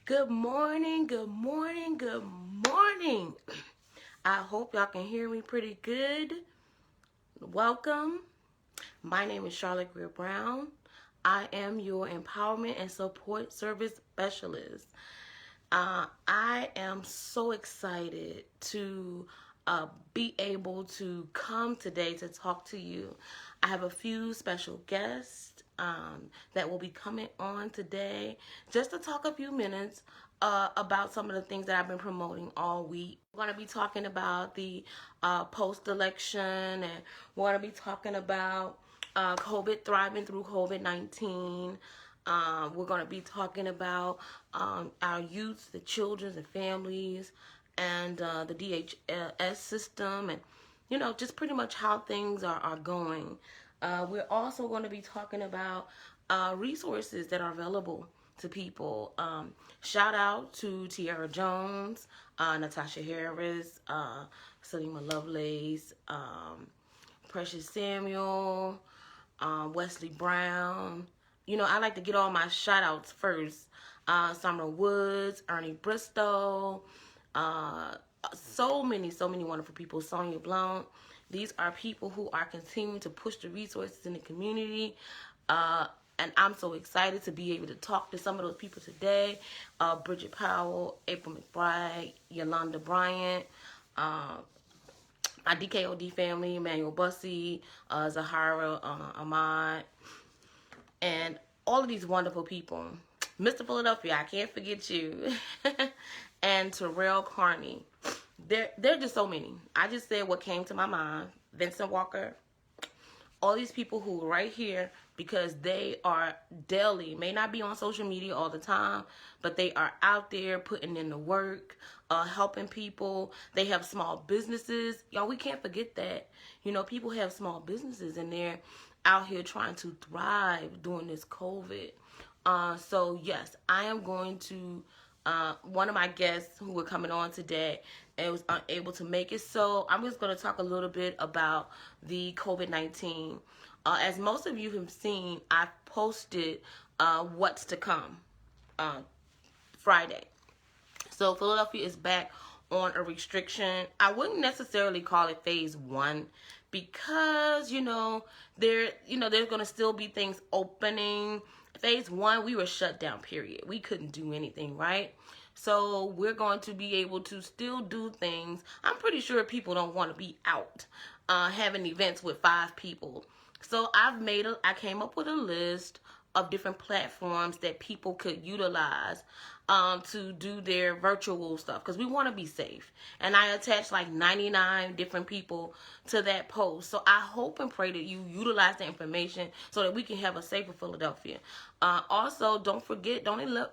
Good morning, good morning, good morning. I hope y'all can hear me pretty good. Welcome. My name is Charlotte Greer Brown. I am your empowerment and support service specialist. I am so excited to be able to come today to talk to you. I have a few special guests that will be coming on today just to talk a few minutes about some of the things that I've been promoting all week. We're going to be talking about the post-election, and we're going to be talking about thriving through COVID-19. We're going to be talking about our youth, the children and families, and the DHS system, and just pretty much how things are going. We're also going to be talking about resources that are available to people. Shout out to Tiara Jones, Natasha Harris, Selima Lovelace, Precious Samuel, Wesley Brown. I like to get all my shout outs first. Summer Woods, Ernie Bristow, so many wonderful people. Sonia Blount. These are people who are continuing to push the resources in the community. And I'm so excited to be able to talk to some of those people today. Bridget Powell, April McBride, Yolanda Bryant, my DKOD family, Emmanuel Bussey, Zahara Ahmad, and all of these wonderful people. Mr. Philadelphia, I can't forget you. And Terrell Carney. There are just so many. I just said what came to my mind. Vincent Walker. All these people who are right here because they are daily, may not be on social media all the time, but they are out there putting in the work, helping people. They have small businesses. Y'all, we can't forget that. People have small businesses and they're out here trying to thrive during this COVID. So yes, I am going to, one of my guests who were coming on today and was unable to make it. So I'm just going to talk a little bit about the COVID-19. As most of you have seen, I posted what's to come Friday. So Philadelphia is back on a restriction. I wouldn't necessarily call it phase 1 because, there's going to still be things opening. Phase 1, we were shut down, period. We couldn't do anything, right? So we're going to be able to still do things. I'm pretty sure people don't want to be out having events with 5 people. So I came up with a list of different platforms that people could utilize to do their virtual stuff because we want to be safe. And I attached like 99 different people to that post. So I hope and pray that you utilize the information so that we can have a safer Philadelphia. Also, don't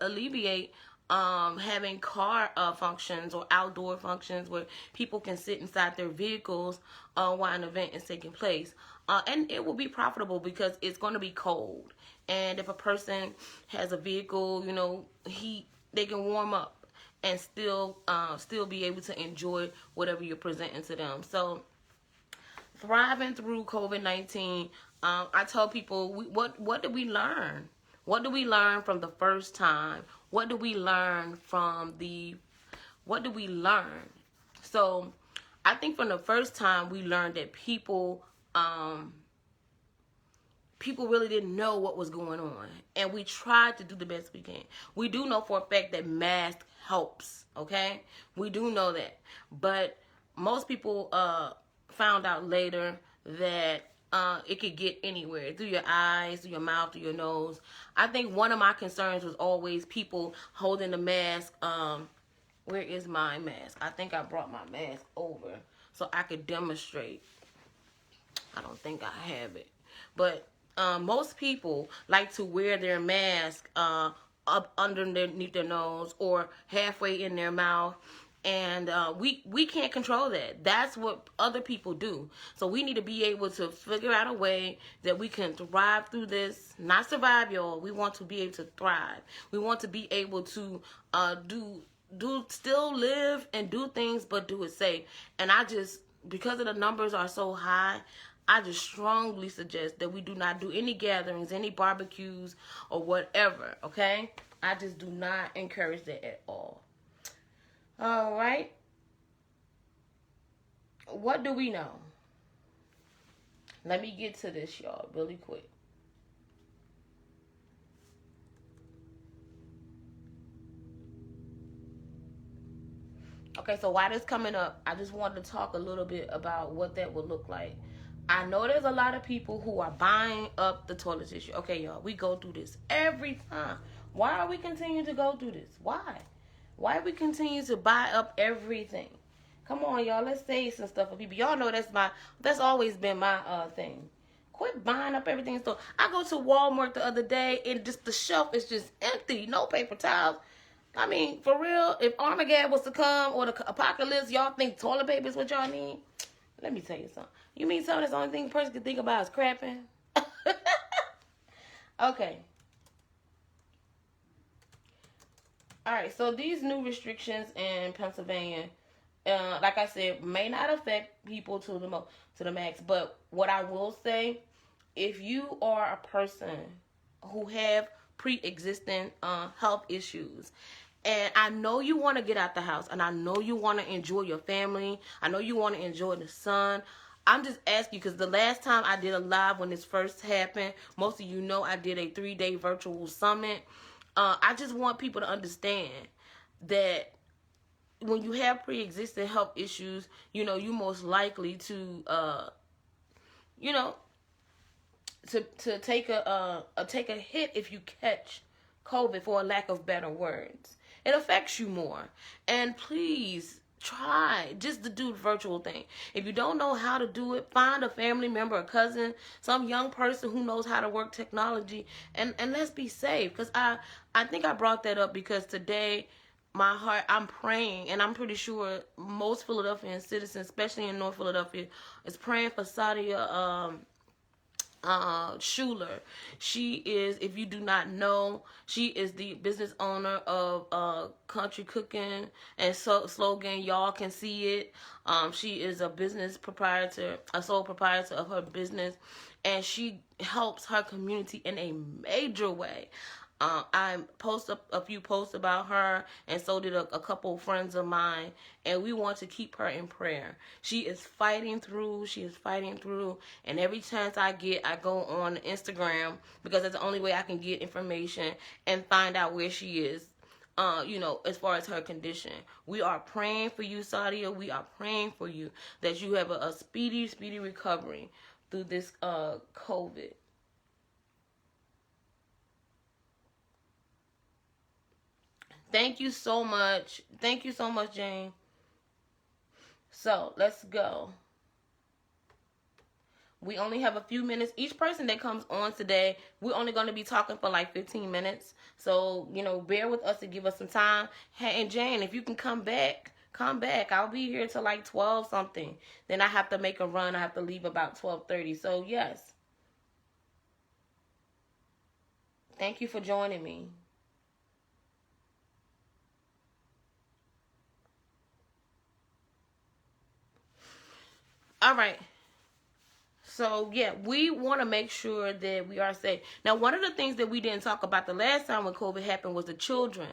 alleviate having car functions or outdoor functions where people can sit inside their vehicles while an event is taking place. And it will be profitable because it's going to be cold. And if a person has a vehicle, they can warm up and still be able to enjoy whatever you're presenting to them. So thriving through COVID-19, I tell people, what did we learn? What did we learn from the first time? What did we learn what did we learn? So I think from the first time we learned that people really didn't know what was going on, and we tried to do the best we can. We do know for a fact that mask helps, okay? We do know that, but most people found out later that it could get anywhere, through your eyes, through your mouth, through your nose. I think one of my concerns was always people holding the mask. Where is my mask? I think I brought my mask over so I could demonstrate. I don't think I have it. But most people like to wear their mask up underneath their nose or halfway in their mouth. And we can't control that. That's what other people do. So we need to be able to figure out a way that we can thrive through this. Not survive, y'all. We want to be able to thrive. We want to be able to still live and do things, but do it safe. And because of the numbers are so high, I just strongly suggest that we do not do any gatherings, any barbecues, or whatever, okay? I just do not encourage that at all. All right. What do we know? Let me get to this, y'all, really quick. Okay, so while this coming up, I just wanted to talk a little bit about what that would look like. I know there's a lot of people who are buying up the toilet tissue. Okay, y'all, we go through this every time. Why are we continuing to go through this? Why? Why we continue to buy up everything? Come on, y'all, let's save some stuff for people. Y'all know that's always been my thing. Quit buying up everything. So I go to Walmart the other day and just the shelf is just empty. No paper towels. I mean, for real, if Armageddon was to come or the apocalypse, y'all think toilet paper is what y'all need? Let me tell you something. You mean something that's the only thing a person can think about is crapping? Okay. All right, so these new restrictions in Pennsylvania, like I said, may not affect people to the max. But what I will say, if you are a person who have pre-existing health issues, and I know you want to get out the house, and I know you want to enjoy your family, I know you want to enjoy the sun, I'm just asking you, because the last time I did a live when this first happened, most of you know I did a 3-day virtual summit. I just want people to understand that when you have pre-existing health issues, you know, you're most likely to, to take a hit if you catch COVID, for a lack of better words. It affects you more. And please try just to do the virtual thing. If you don't know how to do it, find a family member, a cousin, some young person who knows how to work technology, and let's be safe. Because I think I brought that up because today my heart, I'm praying, and I'm pretty sure most Philadelphian citizens, especially in North Philadelphia, is praying for Sadia Schuler. She is, if you do not know, she is the business owner of Country Cooking and Slogan. Y'all can see it. She is a business proprietor, a sole proprietor of her business, and she helps her community in a major way. I posted a few posts about her, and so did a couple friends of mine, and we want to keep her in prayer. She is fighting through, and every chance I get, I go on Instagram, because that's the only way I can get information and find out where she is, as far as her condition. We are praying for you, Sadia. We are praying for you, that you have a speedy recovery through this COVID. Thank you so much. Thank you so much, Jane. So, let's go. We only have a few minutes. Each person that comes on today, we're only going to be talking for like 15 minutes. So, bear with us and give us some time. Hey, and Jane, if you can come back. I'll be here till like 12 something. Then I have to make a run. I have to leave about 12:30. So, yes. Thank you for joining me. All right. So, yeah, we want to make sure that we are safe. Now, one of the things that we didn't talk about the last time when COVID happened was the children.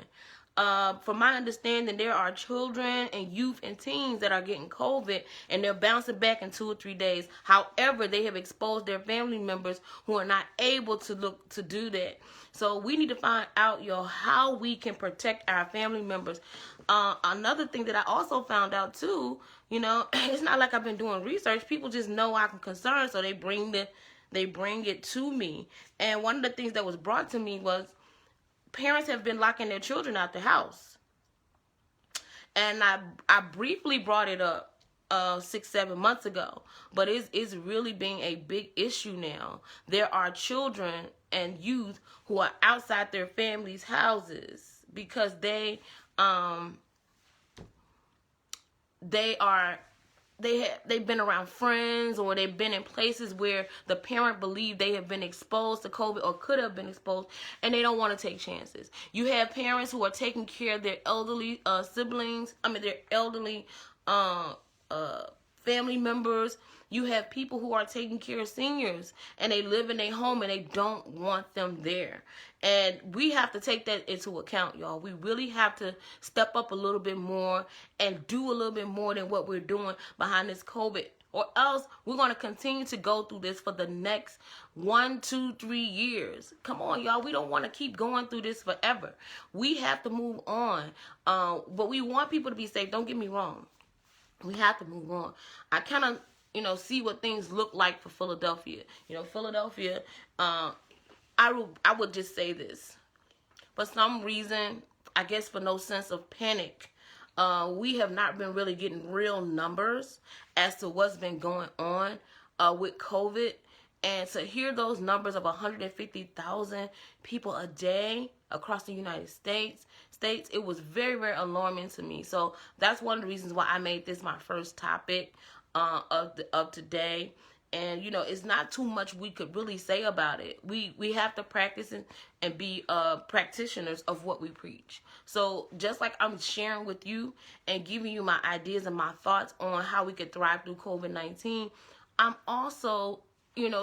From my understanding, there are children and youth and teens that are getting COVID, and they're bouncing back in 2 or 3 days. However, they have exposed their family members who are not able to do that. So we need to find out, how we can protect our family members. Another thing that I also found out too, it's not like I've been doing research. People just know I'm concerned, so they bring it to me. And one of the things that was brought to me was, parents have been locking their children out the house. And I briefly brought it up 6-7 months ago, but it's really being a big issue now. There are children and youth who are outside their families' houses because they've been around friends, or they've been in places where the parent believed they have been exposed to COVID or could have been exposed, and they don't want to take chances. You have parents who are taking care of their elderly siblings, their elderly family members. You have people who are taking care of seniors and they live in their home and they don't want them there. And we have to take that into account, y'all. We really have to step up a little bit more and do a little bit more than what we're doing behind this COVID. Or else we're going to continue to go through this for the next 1, 2, 3 years. Come on, y'all. We don't want to keep going through this forever. We have to move on. But we want people to be safe. Don't get me wrong. We have to move on. I kind of, see what things look like for Philadelphia. Philadelphia, I would just say this. For some reason, I guess for no sense of panic, we have not been really getting real numbers as to what's been going on with COVID. And to hear those numbers of 150,000 people a day across the United States, it was very, very alarming to me. So that's one of the reasons why I made this my first topic of today. And, it's not too much we could really say about it. We have to practice and be practitioners of what we preach. So just like I'm sharing with you and giving you my ideas and my thoughts on how we could thrive through COVID-19, I'm also,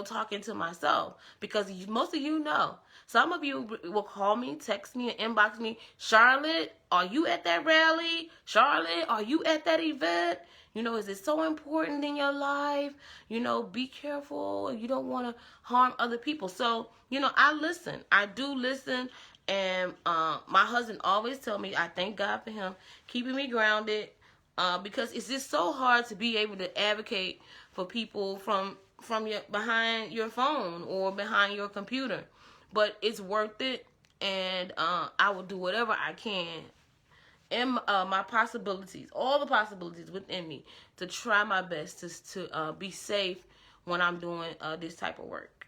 talking to myself. Because most of you know, some of you will call me, text me, and inbox me, Charlotte, are you at that rally? Charlotte, are you at that event? Is it so important in your life? Be careful. You don't want to harm other people. So, I listen. I do listen. And my husband always tell me, I thank God for him keeping me grounded. Because it's just so hard to be able to advocate for people from behind your phone or behind your computer. But it's worth it. And I will do whatever I can. And my possibilities, all the possibilities within me, to try my best to be safe when I'm doing this type of work.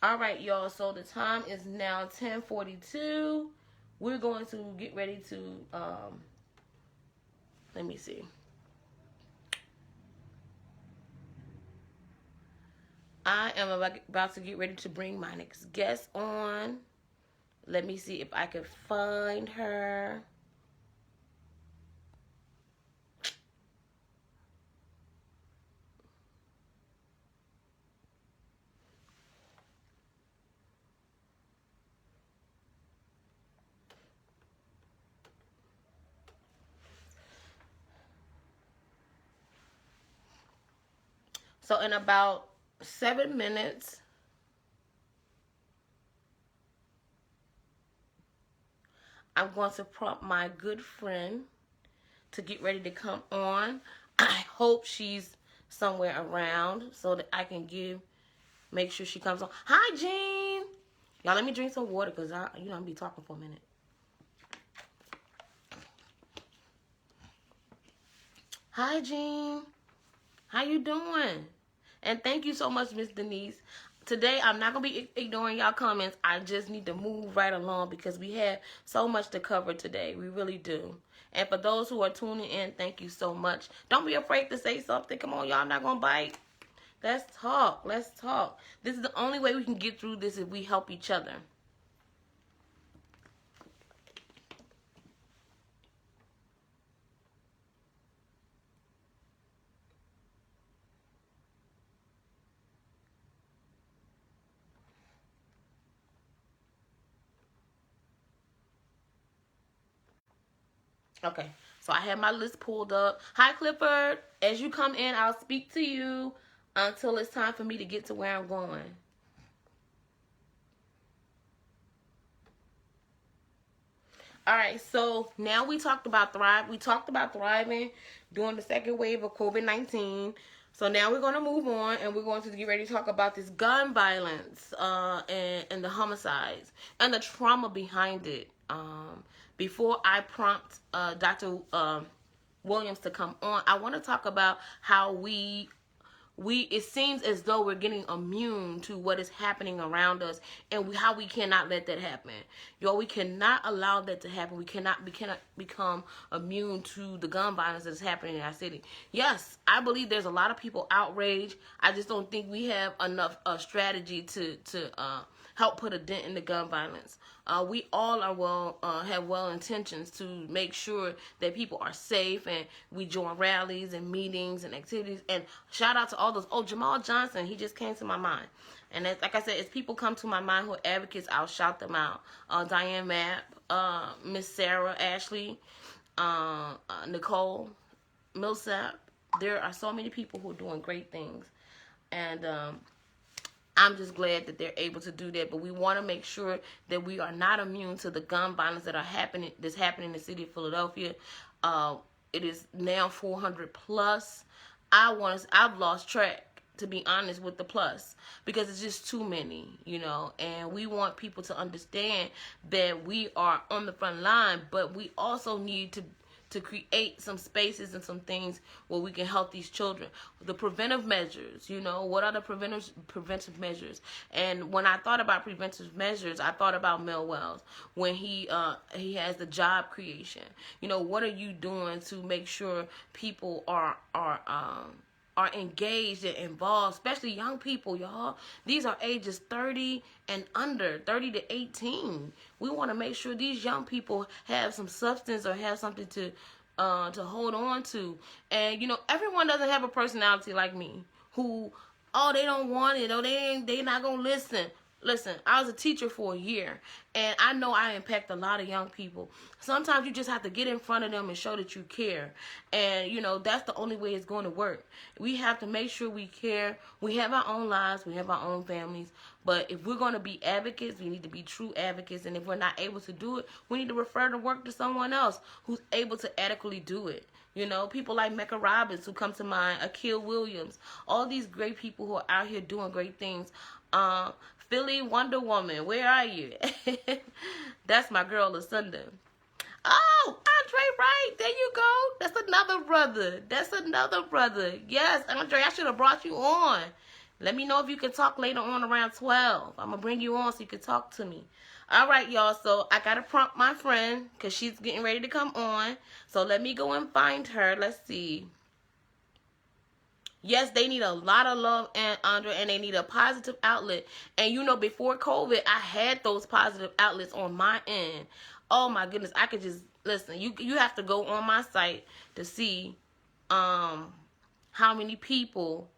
All right, y'all. So the time is now 10:42. We're going to get ready to, let me see. I am about to get ready to bring my next guest on. Let me see if I can find her. So in about 7 minutes, I'm going to prompt my good friend to get ready to come on. I hope she's somewhere around so that I can make sure she comes on. Hi, Jean. Y'all, let me drink some water because I'm be talking for a minute. Hi, Jean. How you doing? And thank you so much, Miss Denise. Today, I'm not going to be ignoring y'all comments. I just need to move right along because we have so much to cover today. We really do. And for those who are tuning in, thank you so much. Don't be afraid to say something. Come on, y'all. I'm not going to bite. Let's talk. Let's talk. This is the only way we can get through this if we help each other. Okay, so I have my list pulled up. Hi, Clifford. As you come in, I'll speak to you until it's time for me to get to where I'm going. All right, so now we talked about thriving during the second wave of COVID-19. So now we're going to move on, and we're going to get ready to talk about this gun violence and the homicides and the trauma behind it. Before I prompt Dr. Williams to come on, I want to talk about how it seems as though we're getting immune to what is happening around us, and how we cannot let that happen. Y'all, we cannot allow that to happen. We cannot become immune to the gun violence that's happening in our city. Yes, I believe there's a lot of people outraged. I just don't think we have enough strategy to help put a dent in the gun violence. We all are have well intentions to make sure that people are safe, and we join rallies and meetings and activities. And shout out to all those. Oh, Jamal Johnson, he just came to my mind. And like I said, as people come to my mind who are advocates, I'll shout them out. Diane Mapp, Miss Sarah Ashley, Nicole Millsap. There are so many people who are doing great things. And I'm just glad that they're able to do that. But we want to make sure that we are not immune to the gun violence that's happening in the city of Philadelphia. It is now 400 plus. I've lost track, to be honest, with the plus, because it's just too many, you know. And we want people to understand that we are on the front line, but we also need to create some spaces and some things where we can help these children. The preventive measures, you know, what are the preventive measures? And when I thought about preventive measures, I thought about Mel Wells when he has the job creation. You know, what are you doing to make sure people are engaged and involved, especially young people, y'all. These are ages 30 and under, 30 to 18. We want to make sure these young people have some substance or have something to hold on to. And, you know, everyone doesn't have a personality like me who, oh, they don't want it, or they not going to listen. Listen, I was a teacher for a year, and I know I impact a lot of young people. Sometimes you just have to get in front of them and show that you care. And, you know, that's the only way it's going to work. We have to make sure we care. We have our own lives. We have our own families. But if we're going to be advocates, we need to be true advocates. And if we're not able to do it, we need to refer the work to someone else who's able to adequately do it. You know, people like Mecca Robbins who come to mind, Akil Williams, all these great people who are out here doing great things. Philly Wonder Woman, where are you? That's my girl, Lucinda. Oh, Andre Wright, there you go. That's another brother. Yes, Andre, I should have brought you on. Let me know if you can talk later on around 12. I'm going to bring you on so you can talk to me. All right, y'all, so I got to prompt my friend because she's getting ready to come on. So let me go and find her. Let's see. Yes, they need a lot of love, and Andre, and they need a positive outlet. And you know, before COVID, I had those positive outlets on my end. Oh my goodness, I could just listen. You have to go on my site to see how many people,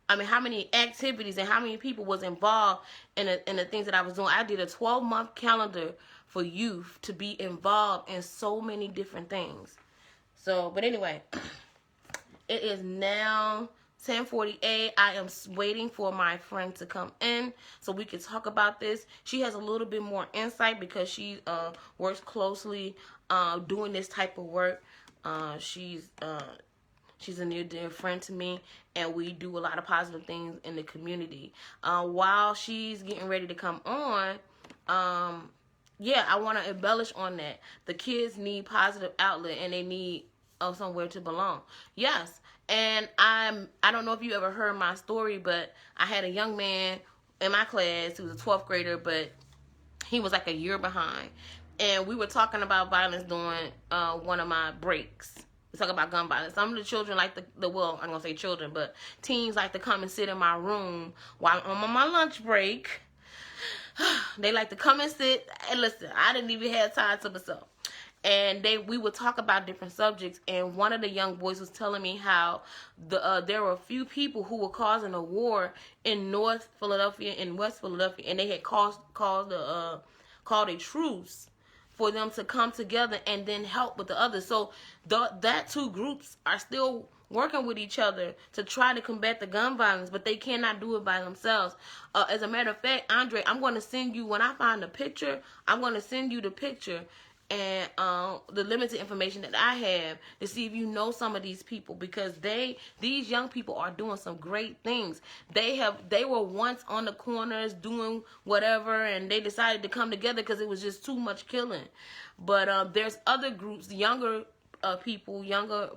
how many activities and how many people was involved in the things that I was doing. I did a 12-month calendar for youth to be involved in so many different things. So, but anyway, it is now 10:48. I am waiting for my friend to come in so we can talk about this. She has a little bit more insight because she works closely doing this type of work. She's a near dear friend to me, and we do a lot of positive things in the community. While she's getting ready to come on, yeah, I want to embellish on that. The kids need positive outlet, and they need somewhere to belong. Yes. And I don't know if you ever heard my story, but I had a young man in my class who was a 12th grader, but he was like a year behind. And we were talking about violence during one of my breaks. We talk about gun violence. Some of the children like well, I'm going to say children, but teens like to come and sit in my room while I'm on my lunch break. They like to come and sit and listen. I didn't even have time to myself. And we would talk about different subjects, and one of the young boys was telling me how there were a few people who were causing a war in North Philadelphia and West Philadelphia, and they had called a truce for them to come together and then help with the others. So that two groups are still working with each other to try to combat the gun violence, but they cannot do it by themselves. As a matter of fact, Andre, I'm going to send you, when I find a picture, I'm going to send you the picture and the limited information that I have to see if you know some of these people, because these young people are doing some great things. They were once on the corners doing whatever, and they decided to come together because it was just too much killing. But there's other groups, younger people, younger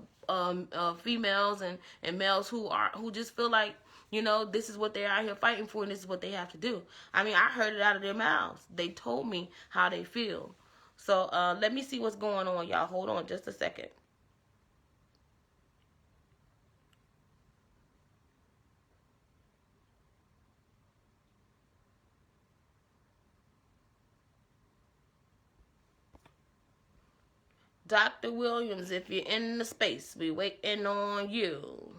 females and males who just feel like, you know, this is what they're out here fighting for, and this is what they have to do. I mean, I heard it out of their mouths. They told me how they feel. So let me see what's going on, y'all. Hold on just a second. Dr. Williams, if you're in the space, we waiting on you.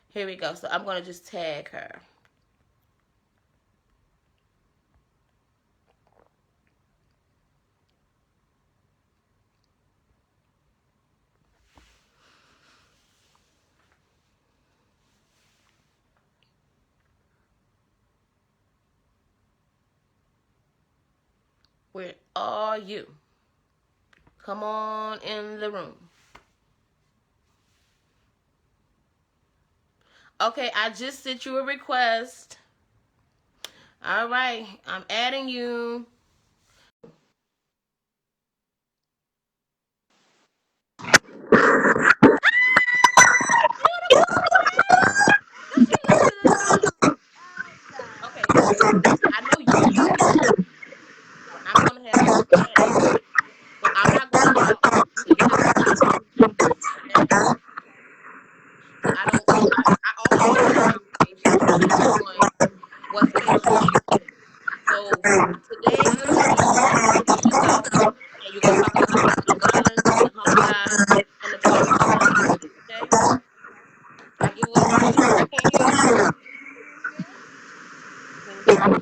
Here we go. So I'm going to just tag her. Where are you? Come on in the room. Okay, I just sent you a request. All right, I'm adding you. Don't you look good? Okay, so I know you can hear me. I'm gonna have you added, so I'm not gonna talk till you get to talk. Okay? So I always want clarification on what space you're in. So today you're gonna be introducing yourself, and you're gonna talk about the violence, the homicide, and the PCCP. Okay? I give away my mic. I can't hear you. Can you hear me?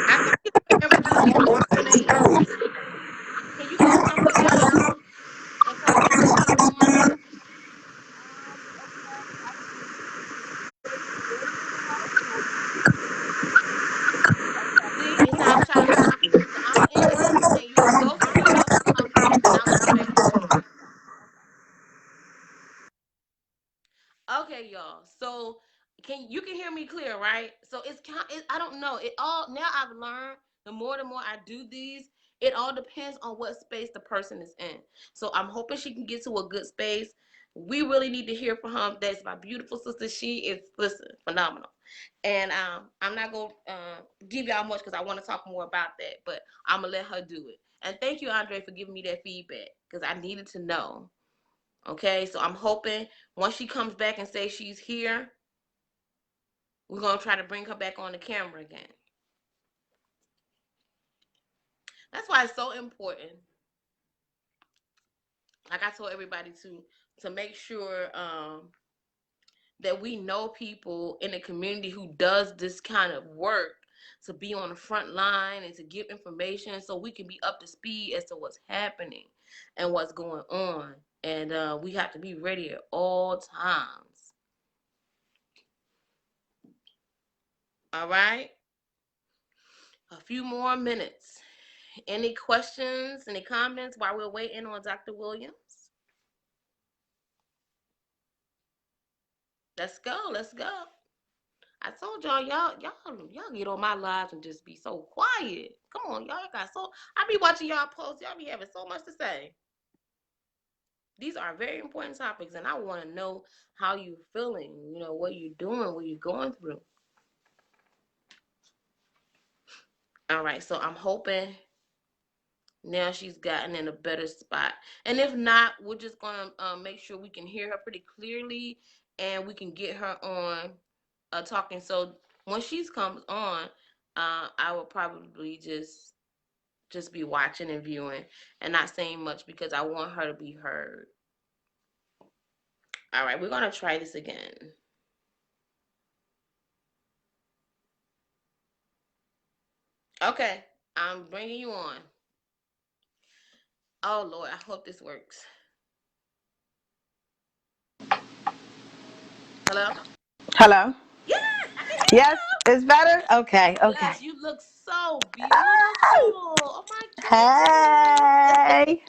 I think it's wherever you are in the space. Can you go somewhere else and come back later on? See, it's our choppy. So I'm gonna end it, and you can go somewhere else and come back, and I'll come back on. Okay, y'all. So you can hear me clear, right? So I don't know. It all now I've learned the more I do these, it all depends on what space the person is in. So I'm hoping she can get to a good space. We really need to hear from her. That's my beautiful sister. She is phenomenal. And I'm not gonna give y'all much because I want to talk more about that, but I'm gonna let her do it. And thank you, Andre, for giving me that feedback because I needed to know. Okay, so I'm hoping once she comes back and says she's here, we're gonna try to bring her back on the camera again. That's why it's so important. Like I told everybody to make sure that we know people in the community who does this kind of work to be on the front line and to give information so we can be up to speed as to what's happening and what's going on. And we have to be ready at all times. All right? A few more minutes. Any questions, any comments while we're waiting on Dr. Williams? Let's go. Let's go. I told y'all get on my lives and just be so quiet. Come on, y'all got so. I be watching y'all posts. Y'all be having so much to say. These are very important topics, and I want to know how you're feeling. You know what you're doing, what you're going through. All right, so I'm hoping now she's gotten in a better spot. And if not, we're just going to make sure we can hear her pretty clearly and we can get her on talking. So when she comes on, I will probably just be watching and viewing and not saying much because I want her to be heard. All right, we're going to try this again. Okay, I'm bringing you on. Oh, Lord, I hope this works. Hello? Hello? Yes, I can hear Yes, you. it's better? Okay. Yes, you look so beautiful. Oh, my goodness. Hey.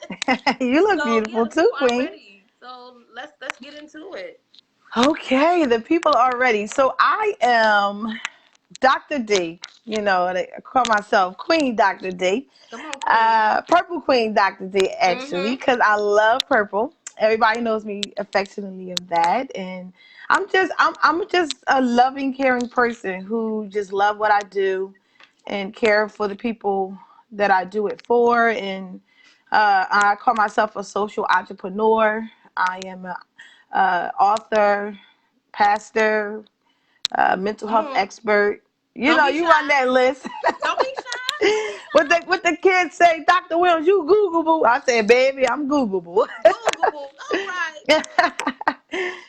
You look So, yeah, beautiful the too, people are Queen. ready. So, let's get into it. Okay, the people are ready. So I am Dr. D. You know, I call myself Queen Dr. D. Come on, Queen. Purple Queen Dr. D, actually, Mm-hmm. because I love purple. Everybody knows me affectionately of that, and I'm just a loving, caring person who just love what I do, and care for the people that I do it for. And I call myself a social entrepreneur. I am a author, pastor, mental Come health on. expert. You Don't know, be you run shy. that list. Don't be shy. Don't be What the kids say, Dr. Williams, you Googleable. I said, baby, I'm Googleable. shy. Googleable. All right.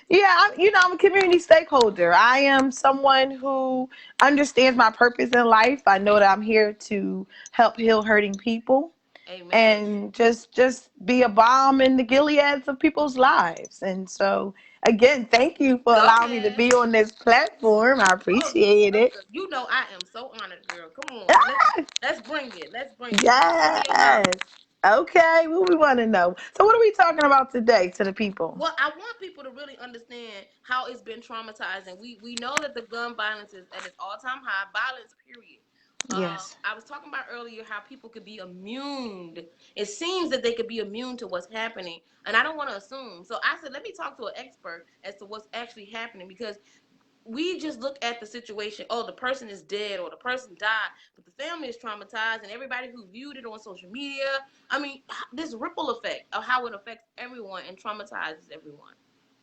Yeah, I'm a community stakeholder. I am someone who understands my purpose in life. I know that I'm here to help heal hurting people Amen. and just be a balm in the Gileads of people's lives. And so, again, thank you for Go allowing me to ahead. be on this platform. I Oh, appreciate it. you know I am so honored, girl. Come on. Let's bring it. Let's bring it. Put some in your Yes. mouth. Okay, what we want to know. So, what are we talking about today to the people? Well, I want people to really understand how it's been traumatizing. We know that the gun violence is at its all time high. Violence, period. Yes. I was talking about earlier how people could be immune. It seems that they could be immune to what's happening, and I don't want to assume. So I said, let me talk to an expert as to what's actually happening, because we just look at the situation. Oh, the person is dead or the person died, but the family is traumatized, and everybody who viewed it on social media. I mean, this ripple effect of how it affects everyone and traumatizes everyone.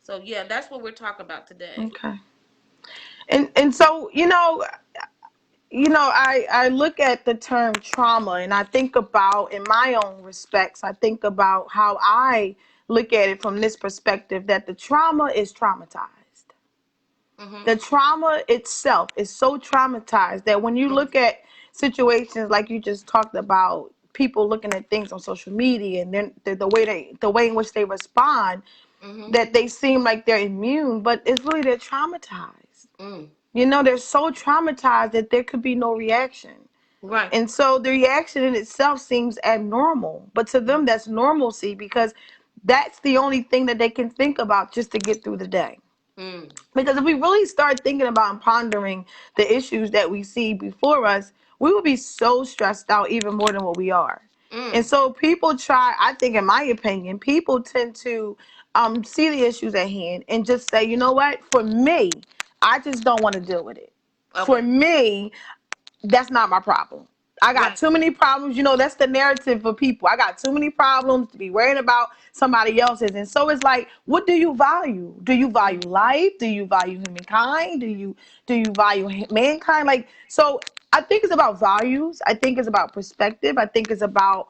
So yeah, that's what we're talking about today. Okay. And so, I look at the term trauma and I think about, in my own respects, I think about how I look at it from this perspective, that the trauma is traumatized. Mhm. The trauma itself is so traumatized that when you Mhm. look at situations like you just talked about, people looking at things on social media and then the way in which they respond, Mhm. that they seem like they're immune, but it's really they're traumatized. Mm. They're so traumatized that there could be no reaction. Right. And so the reaction in itself seems abnormal, but to Mm. them that's normalcy, because that's the only thing that they can think about just to get through the day. Mm. Because if we really start thinking about and pondering the issues that we see before us, we will be so stressed out even more than what we are. And Mm. so people try, I think, in my opinion, people tend to see the issues at hand and just say, you know what, for me, I just don't want to deal with it. For Okay. me, that's not my problem. I got Right. too many problems. That's the narrative for people. I got too many problems to be worrying about somebody else's. And so it's like, what do you value? Do you value Mm. life? Do you value humankind? Do you value mankind? Like, so I think it's about values. I think it's about perspective. I think it's about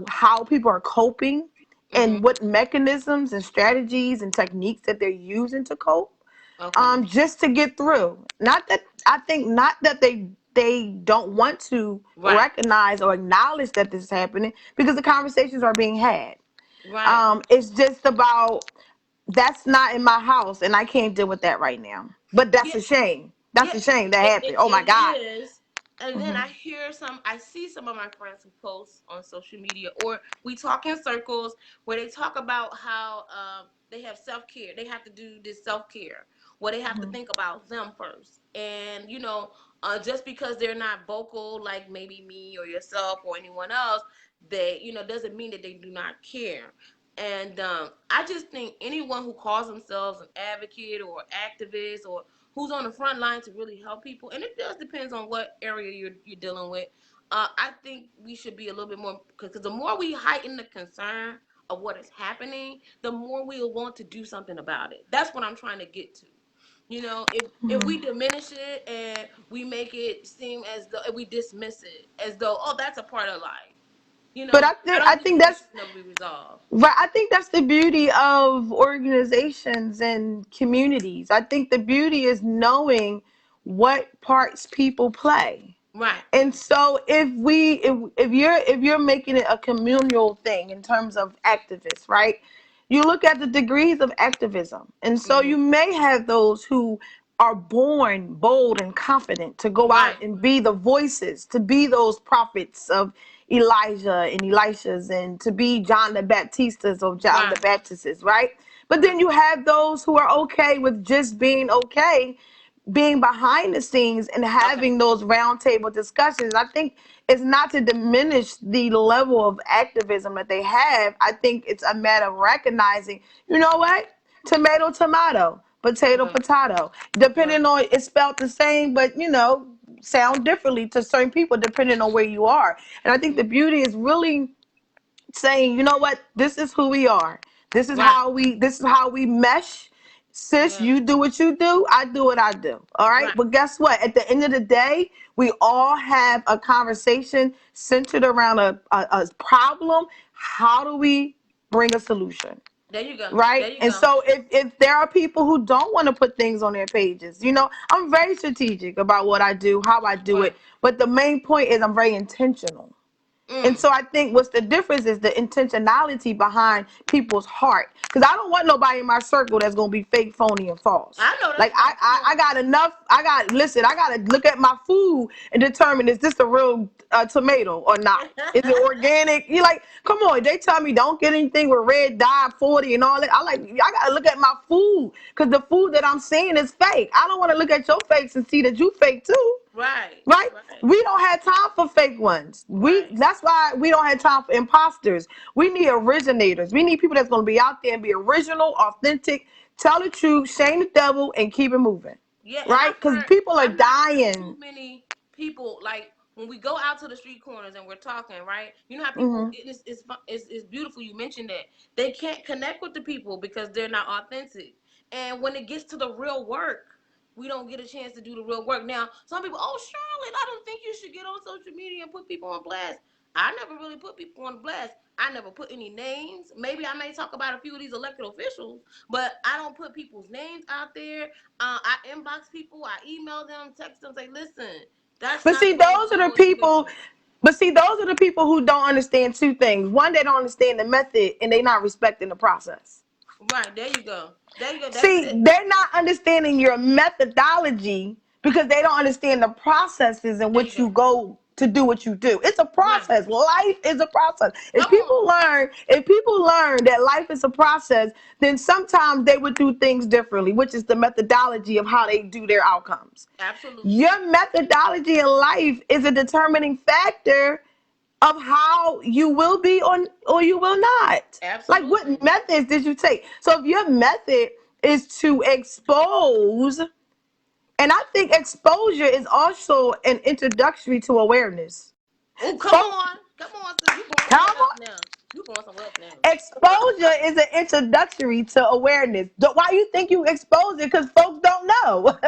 how people are coping and Mhm. what mechanisms and strategies and techniques that they're using to cope, Okay. just to get through. Not that I think not that they don't want to Right. recognize or acknowledge that this is happening, because the conversations are being had. Right. It's just about, that's not in my house and I can't deal with that right now. But that's Yeah. a shame. Yeah, That's a shame that it, happened. it, Oh my it God. is. And then Hmm. I see some of my friends who post on social media, or we talk in circles where they talk about how they have self care. They have to do this self care, where they have to Hmm. think about them first. And, just because they're not vocal, like maybe me or yourself or anyone else, they, doesn't mean that they do not care. And I just think anyone who calls themselves an advocate or activist, or who's on the front line to really help people, and it does depends on what area you're dealing with. I think we should be a little bit more, because the more we heighten the concern of what is happening, the more we'll want to do something about it. That's what I'm trying to get to. If we diminish it and we make it seem as though, if we dismiss it as though, oh, that's a part of life. But I I think I don't think think the that's issues never be resolved. Right. I think that's the beauty of organizations and communities. I think the beauty is knowing what parts people play. Right. And so if you're making it a communal thing in terms of activists, right? You look at the degrees of activism. And so Hmm. you may have those who are born bold and confident to go Right. out and be the voices, to be those prophets of Elijah and Elishas, and to be John the Baptistas or John the Right. Baptists, right? But Right. then you have those who are okay with just being okay, being behind the scenes and Okay. having those roundtable discussions. I think it's not to diminish the level of activism that they have. I think it's a matter of recognizing, you know what? Tomato, tomato, potato, Right. potato. Right. Depending on, it's spelled the same, but sound differently to certain people depending on where you are. And I think the beauty is really saying, you know what, this is who we are. This is Right. how we mesh Sis, Yeah. you do what you do, I do what I do. All right. Right. But guess what? At the end of the day, we all have a conversation centered around a problem. How do we bring a solution? There you go. There Right. you And go. so if there are people who don't want to put things on their pages, I'm very strategic about what I do, how I do Right. it. But the main point is I'm very intentional. And Mm. so I think what's the difference is the intentionality behind people's heart. Because I don't want nobody in my circle that's going to be fake, phony, and false. I know Like, that's right. Come on. I got enough. Listen, I got to look at my food and determine, is this a real tomato or not? Is it organic? You like, come on. They tell me don't get anything with red dye 40 and all that. I got to look at my food because the food that I'm seeing is fake. I don't want to look at your fakes and see that you fake too. Right. Right? Right. We don't have time for fake ones. Right. That's why we don't have time for imposters. We need originators. We need people that's going to be out there and be original, authentic, tell the truth, shame the devil, and keep it moving. Yeah, and Right? Because people are I've heard too dying. many people, like when we go out to the street corners and we're talking, right? You know how people, Hmm. it's beautiful you mentioned that. They can't connect with the people because they're not authentic. And when it gets to the real work, we don't get a chance to do the real work. Now, some people, oh, Charlotte, I don't think you should get on social media and put people on blast. I never really put people on blast. I never put any names. Maybe I may talk about a few of these elected officials, but I don't put people's names out there. I inbox people, I email them, text them, say, listen, that's But not see, the way to those are do the it. You people. But see, those are the people who don't understand two things. One, they don't understand the method, and they're not respecting the process. right, there you go. There you go. That's See, it. they're not understanding your methodology because they don't understand the processes in There you which you go. go to do what you do. It's a Right. process. Life is a process. Come on. If people learn that life is a process, then sometimes they would do things differently, which is the methodology of how they do their outcomes. Absolutely. Your methodology in life is a determining factor of how you will be or you will not. Like, what Absolutely. methods did you take? So if your method is to expose, and I think exposure is also an introductory to awareness. Oh, come Folk, on. Come on, sis. You going come somewhere else on. now. You going somewhere else now. Exposure is an introductory to awareness. Why you think you expose it? Because folks don't know.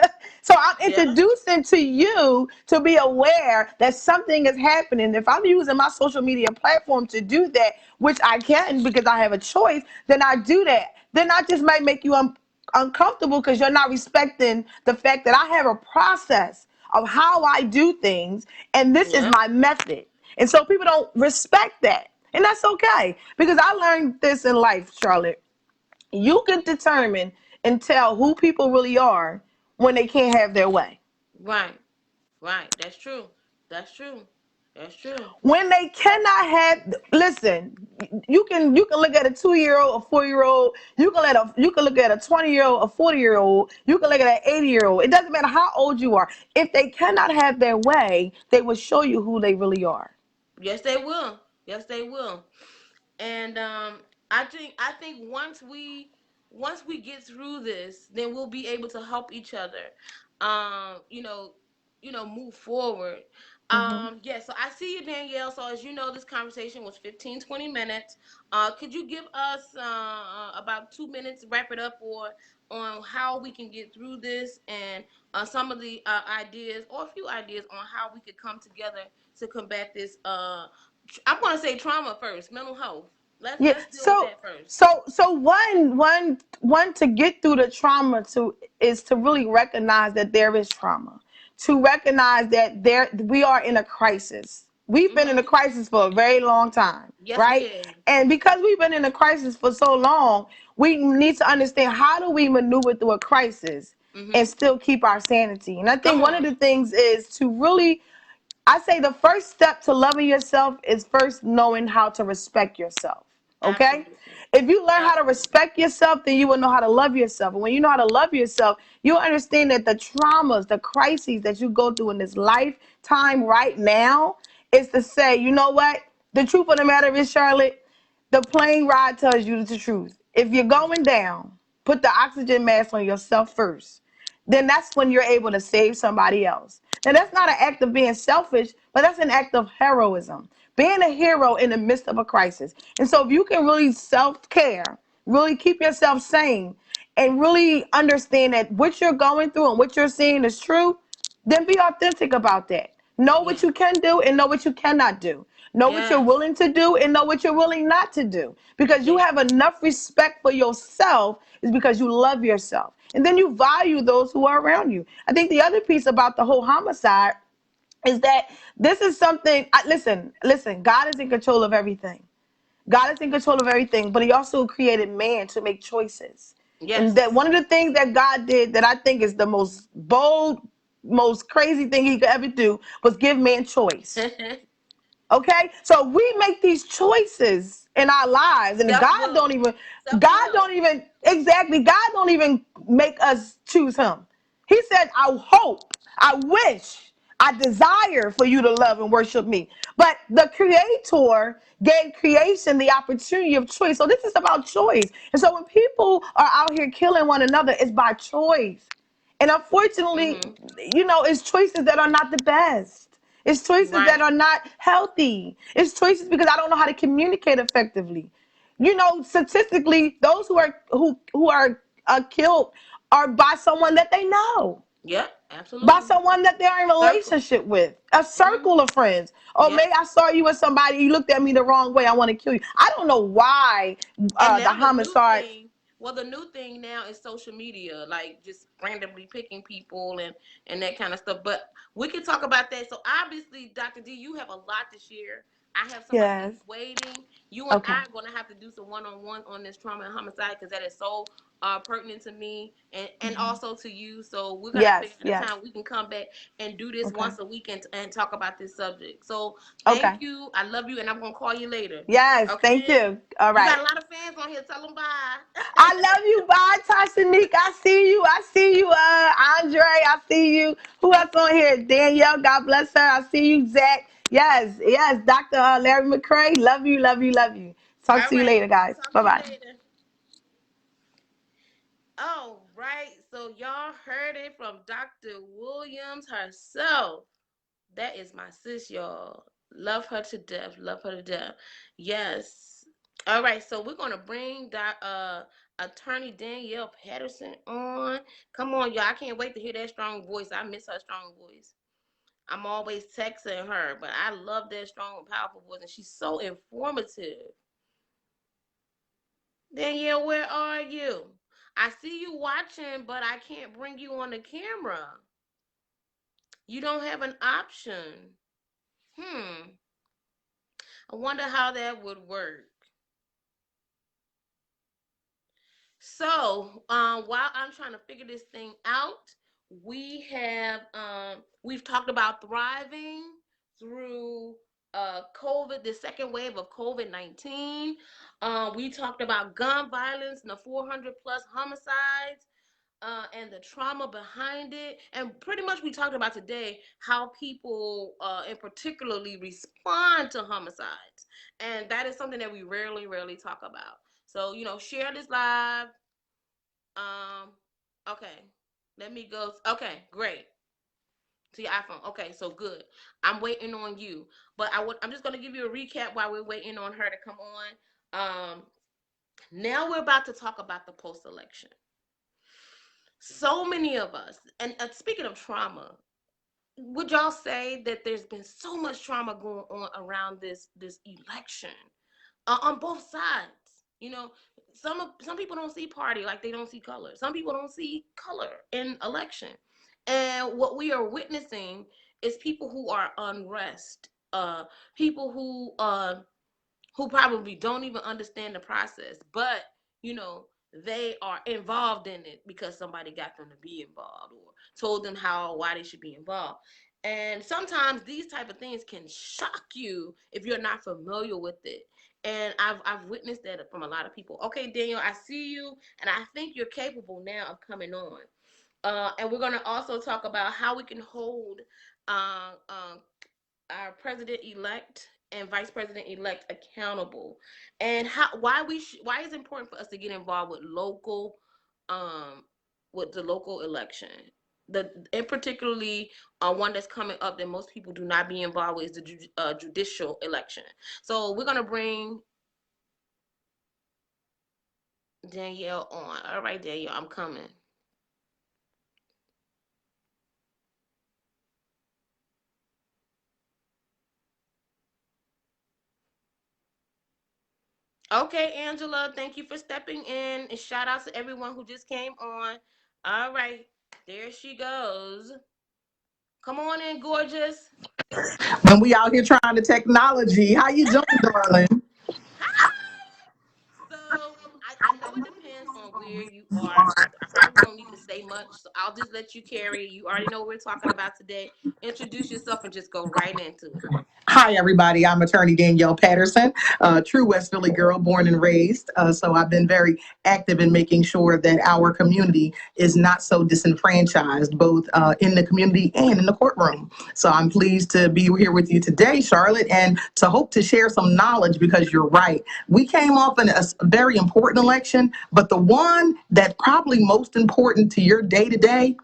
So I'm Yeah. introducing to you to be aware that something is happening. If I'm using my social media platform to do that, which I can because I have a choice, then I do that. Then I just might make you uncomfortable because you're not respecting the fact that I have a process of how I do things, and this is Yeah. my method. And so people don't respect that. And that's okay. Because I learned this in life, Charlotte. You can determine and tell who people really are when they can't have their way. Right. Right. That's true. That's true. That's true. When they cannot have, listen, you can look at a 2-year-old, a 4-year-old, you can look at a 20-year-old, a 40-year-old, you can look at an 80-year-old. It doesn't matter how old you are. If they cannot have their way, they will show you who they really are. Yes, they will. Yes, they will. And I think once we get through this, then we'll be able to help each other. Um, you know, move forward. Hmm. Yeah, so I see you, Danielle. So as you know, this conversation was 15, 20 minutes. Could you give us about 2 minutes, wrap it up, or on how we can get through this and some of the ideas or a few ideas on how we could come together to combat this I'm gonna say trauma first, mental health. Let's Yeah. let's deal with So that first. one to get through the trauma to is to really recognize that there is trauma. To recognize that we are in a crisis. We've been in a Mhm. crisis for a very long time, Yes, we right? have. And because we've been in a crisis for so long, we need to understand how do we maneuver through a crisis and Mhm. still keep our sanity. And I Come think one of on. the things is to really I say the first step to loving yourself is first knowing how to respect yourself. Okay? Absolutely. If you learn how to Absolutely. respect yourself, then you will know how to love yourself. And when you know how to love yourself, you'll understand that the traumas, the crises that you go through in this lifetime right now is to say, you know what? The truth of the matter is, Charlotte, the plane ride tells you the truth. If you're going down, put the oxygen mask on yourself first. Then that's when you're able to save somebody else. Now, that's not an act of being selfish, but that's an act of heroism. Being a hero in the midst of a crisis. And so, if you can really self care, really keep yourself sane, and really understand that what you're going through and what you're seeing is true, then be authentic about that. Know what Yeah. you can do and know what you cannot do. Know what you're Yes. willing to do and know what you're willing not to do. Because you Yeah. have enough respect for yourself is because you love yourself. And then you value those who are around you. I think the other piece about the whole homicide is that this is something, listen, God is in control of everything. God is in control of everything, but he also created man to make choices. And that Yes. one of the things that God did that I think is the most bold, most crazy thing he could ever do was give man choice. Okay? So we make these choices in our lives and Self will. Self God will. don't even exactly God don't even make us choose him. He said, I hope, I wish, I desire for you to love and worship me. But the creator gave creation the opportunity of choice. So this is about choice. And so when people are out here killing one another, it's by choice. And unfortunately, Mm-hmm. it's choices that are not the best. It's choices that Right. are not healthy. It's choices because I don't know how to communicate effectively. Statistically, those who are killed are by someone that they know, Yep. by Absolutely. someone that they're in a Circle. relationship with, a Mm-hmm. circle of friends. Oh, Yep. maybe I saw you with somebody, you looked at me the wrong way, I want to kill you. I don't know why And the now the new homicide. thing, well, the new thing now is social media, like just randomly picking people and that kind of stuff. But we can talk about that. So obviously, Dr. D, you have a lot to share. I have somebody Yes. that's waiting. You and Okay. I are going to have to do some one-on-one on this trauma and homicide because that is so pertinent to me and also to you. So we're going to Yes. figure out a Yes. time we can come back and do this Okay. once a week and talk about this subject. So thank Okay. you. I love you, and I'm going to call you later. Yes. Thank Okay? you. All You got right. a lot of fans on here. Tell them bye. I love you. Bye, Tashanique. I see you. I see you, Andre. I see you. Who else on here? Danielle. God bless her. I see you, Zach. Yes, yes. Dr. Larry McCray. Love you, love you, love you. Talk All to you right. later, guys. Talk Bye to you bye. later. All right. So y'all heard it from Dr. Williams herself. That is my sis, y'all. Love her to death. Love her to death. Yes. All right. So we're gonna bring Attorney Danyl Patterson on. Come on, y'all. I can't wait to hear that strong voice. I miss her strong voice. I'm always texting her, but I love that strong and powerful voice, and she's so informative. Danielle, where are you? I see you watching, but I can't bring you on the camera. You don't have an option. Hmm. I wonder how that would work. So, while I'm trying to figure this thing out, we've talked about thriving through COVID, the second wave of COVID-19. We talked about gun violence and the 400 plus homicides. And the trauma behind it. And pretty much we talked about today how people and particularly respond to homicides. And that is something that we rarely talk about. So, share this live. Um, okay. Let me go. Okay, great. To your iPhone. Okay, so good. I'm waiting on you. But I'm just gonna give you a recap while we're waiting on her to come on. Now we're about to talk about the post election. So many of us, and speaking of trauma, would y'all say that there's been so much trauma going on around this election on both sides? Some people don't see party like they don't see color. Some people don't see color in election, and what we are witnessing is people who are unrest, people who probably don't even understand the process, but you know they are involved in it because somebody got them to be involved or told them how why they should be involved. And sometimes these type of things can shock you if you're not familiar with it. And I've witnessed that from a lot of people. Okay, Daniel, I see you, and I think you're capable now of coming on. And we're gonna also talk about how we can hold uh, uh, our president elect and vice president elect accountable, and why it's important for us to get involved um with the local election. And particularly one that's coming up that most people do not be involved with is the judicial election. So we're gonna bring Danyl on. All right, Danyl, I'm coming. Okay, Angela, thank you for stepping in. And shout out to everyone who just came on. All right, there she goes. Come on in, gorgeous. When we out here trying the technology. How you doing, darling? So I know it depends on where you are. So I probably don't need to say much. So I'll just let you carry. You already know what we're talking about today. Introduce yourself and just go right into it. Hi, everybody. I'm attorney Danyl Patterson, true West Philly girl, born and raised. So I've been very active in making sure that our community is not so disenfranchised, both in the community and in the courtroom. So I'm pleased to be here with you today, Charlotte, and to hope to share some knowledge because you're right. We came off in a very important election, but the one that's probably most important to your day to day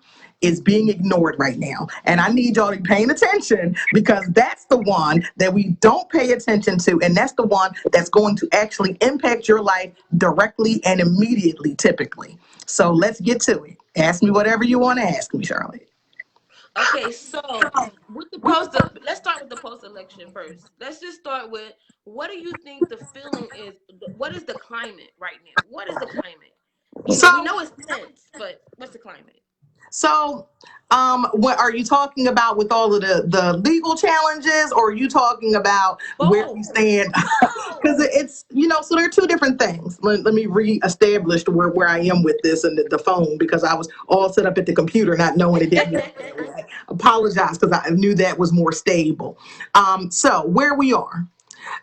is being ignored right now. And I need y'all to be paying attention because that's the one that we don't pay attention to. And that's the one that's going to actually impact your life directly and immediately, typically. So let's get to it. Ask me whatever you want to ask me, Charlotte. Okay, so with the let's start with the post election first. Let's just start with what do you think the feeling is? What is the climate right now? What is the climate? You know, we So know it's tense, but what's the climate? So, what are you talking about with all of the legal challenges, or are you talking about where we Both. stand? Both. Because it's, so there are two different things. Let me reestablish where I am with this and the phone because I was all set up at the computer not knowing it didn't work. I apologize because I knew that was more stable. So where we are.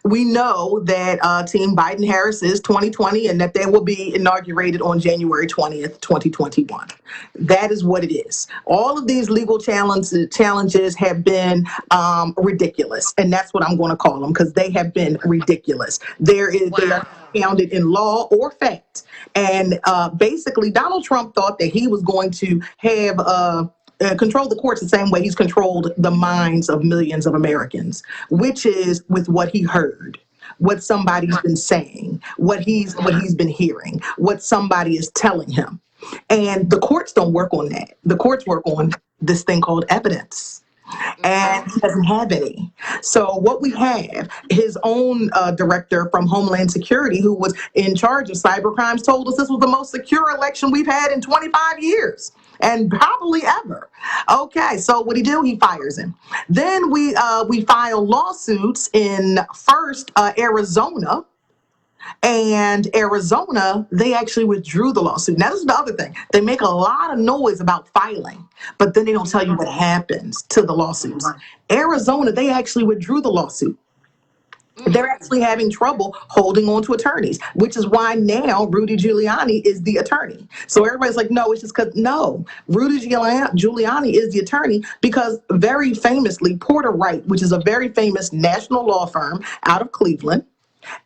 We know that Team Biden Harris is 2020 and that they will be inaugurated on January 20th, 2021. That is what it is. All of these legal challenges have been ridiculous. And that's what I'm going to call them because they have been ridiculous. They are Wow. founded in law or fact. And basically, Donald Trump thought that he was going to have control the courts the same way he's controlled the minds of millions of Americans, which is with what he heard, what somebody's been saying, what he's been hearing, what somebody is telling him. And the courts don't work on that. The courts work on this thing called evidence, and Mm-hmm. he doesn't have any. So what we have, his own director from Homeland Security, who was in charge of cyber crimes, told us this was the most secure election we've had in 25 years. And probably ever. Okay, so what he do? He fires him. Then we file lawsuits in first Arizona, and Arizona, they actually withdrew the lawsuit. Now, this is the other thing. They make a lot of noise about filing, but then they don't tell you what happens to the lawsuits. Arizona, they actually withdrew the lawsuit. They're Mm. actually having trouble holding on to attorneys, which is why now Rudy Giuliani is the attorney. So everybody's like, no, it's just because, no, Rudy Giuliani is the attorney because very famously, Porter Wright, which is a very famous national law firm out of Cleveland,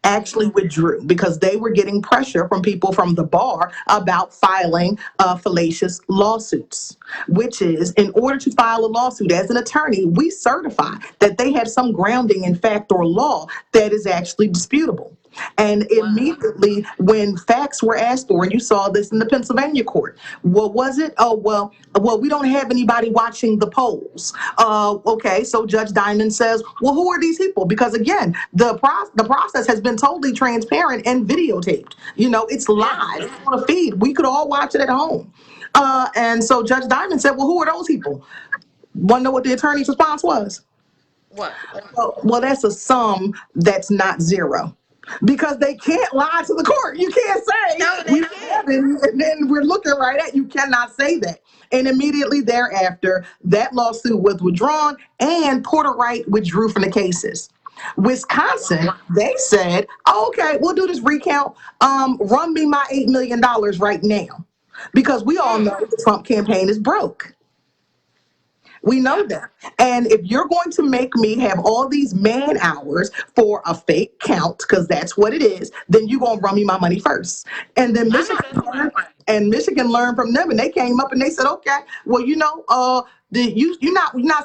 actually withdrew because they were getting pressure from people from the bar about filing fallacious lawsuits, which is in order to file a lawsuit as an attorney, we certify that they have some grounding in fact or law that is actually disputable. And Wow. immediately, when facts were asked for, and you saw this in the Pennsylvania court, what was it? Oh, well, we don't have anybody watching the polls. Okay, so Judge Diamond says, well, who are these people? Because again, the process has been totally transparent and videotaped. It's Yeah. live on a feed. We could all watch it at home. And so Judge Diamond said, well, who are those people? Want to know what the attorney's response was? What? Well, that's a sum that's not zero. Because they can't lie to the court. You can't say No, we they don't have can't. any, and then we're looking right at you. Cannot say that. And immediately thereafter, that lawsuit was withdrawn, and Porter Wright withdrew from the cases. Wisconsin, Wow. they said, okay, we'll do this recount. Run me my $8 million right now, because we all know Mm. the Trump campaign is broke. We know Yep. that. And if you're going to make me have all these man hours for a fake count, because that's what it is, then you're going to run me my money first. And then I know Michigan, that's right. And Michigan learned from them, and they came up and they said, okay, well, you're not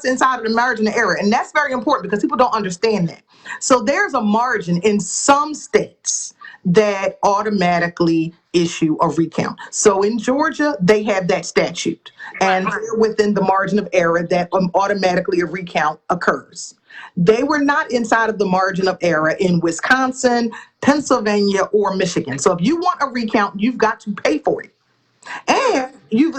inside of the margin of error, and that's very important because people don't understand that. So there's a margin in some states that automatically issue a recount. So in Georgia, they have that statute, and Right. they're within the margin of error that automatically a recount occurs. They were not inside of the margin of error in Wisconsin, Pennsylvania, or Michigan. So if you want a recount, you've got to pay for it. And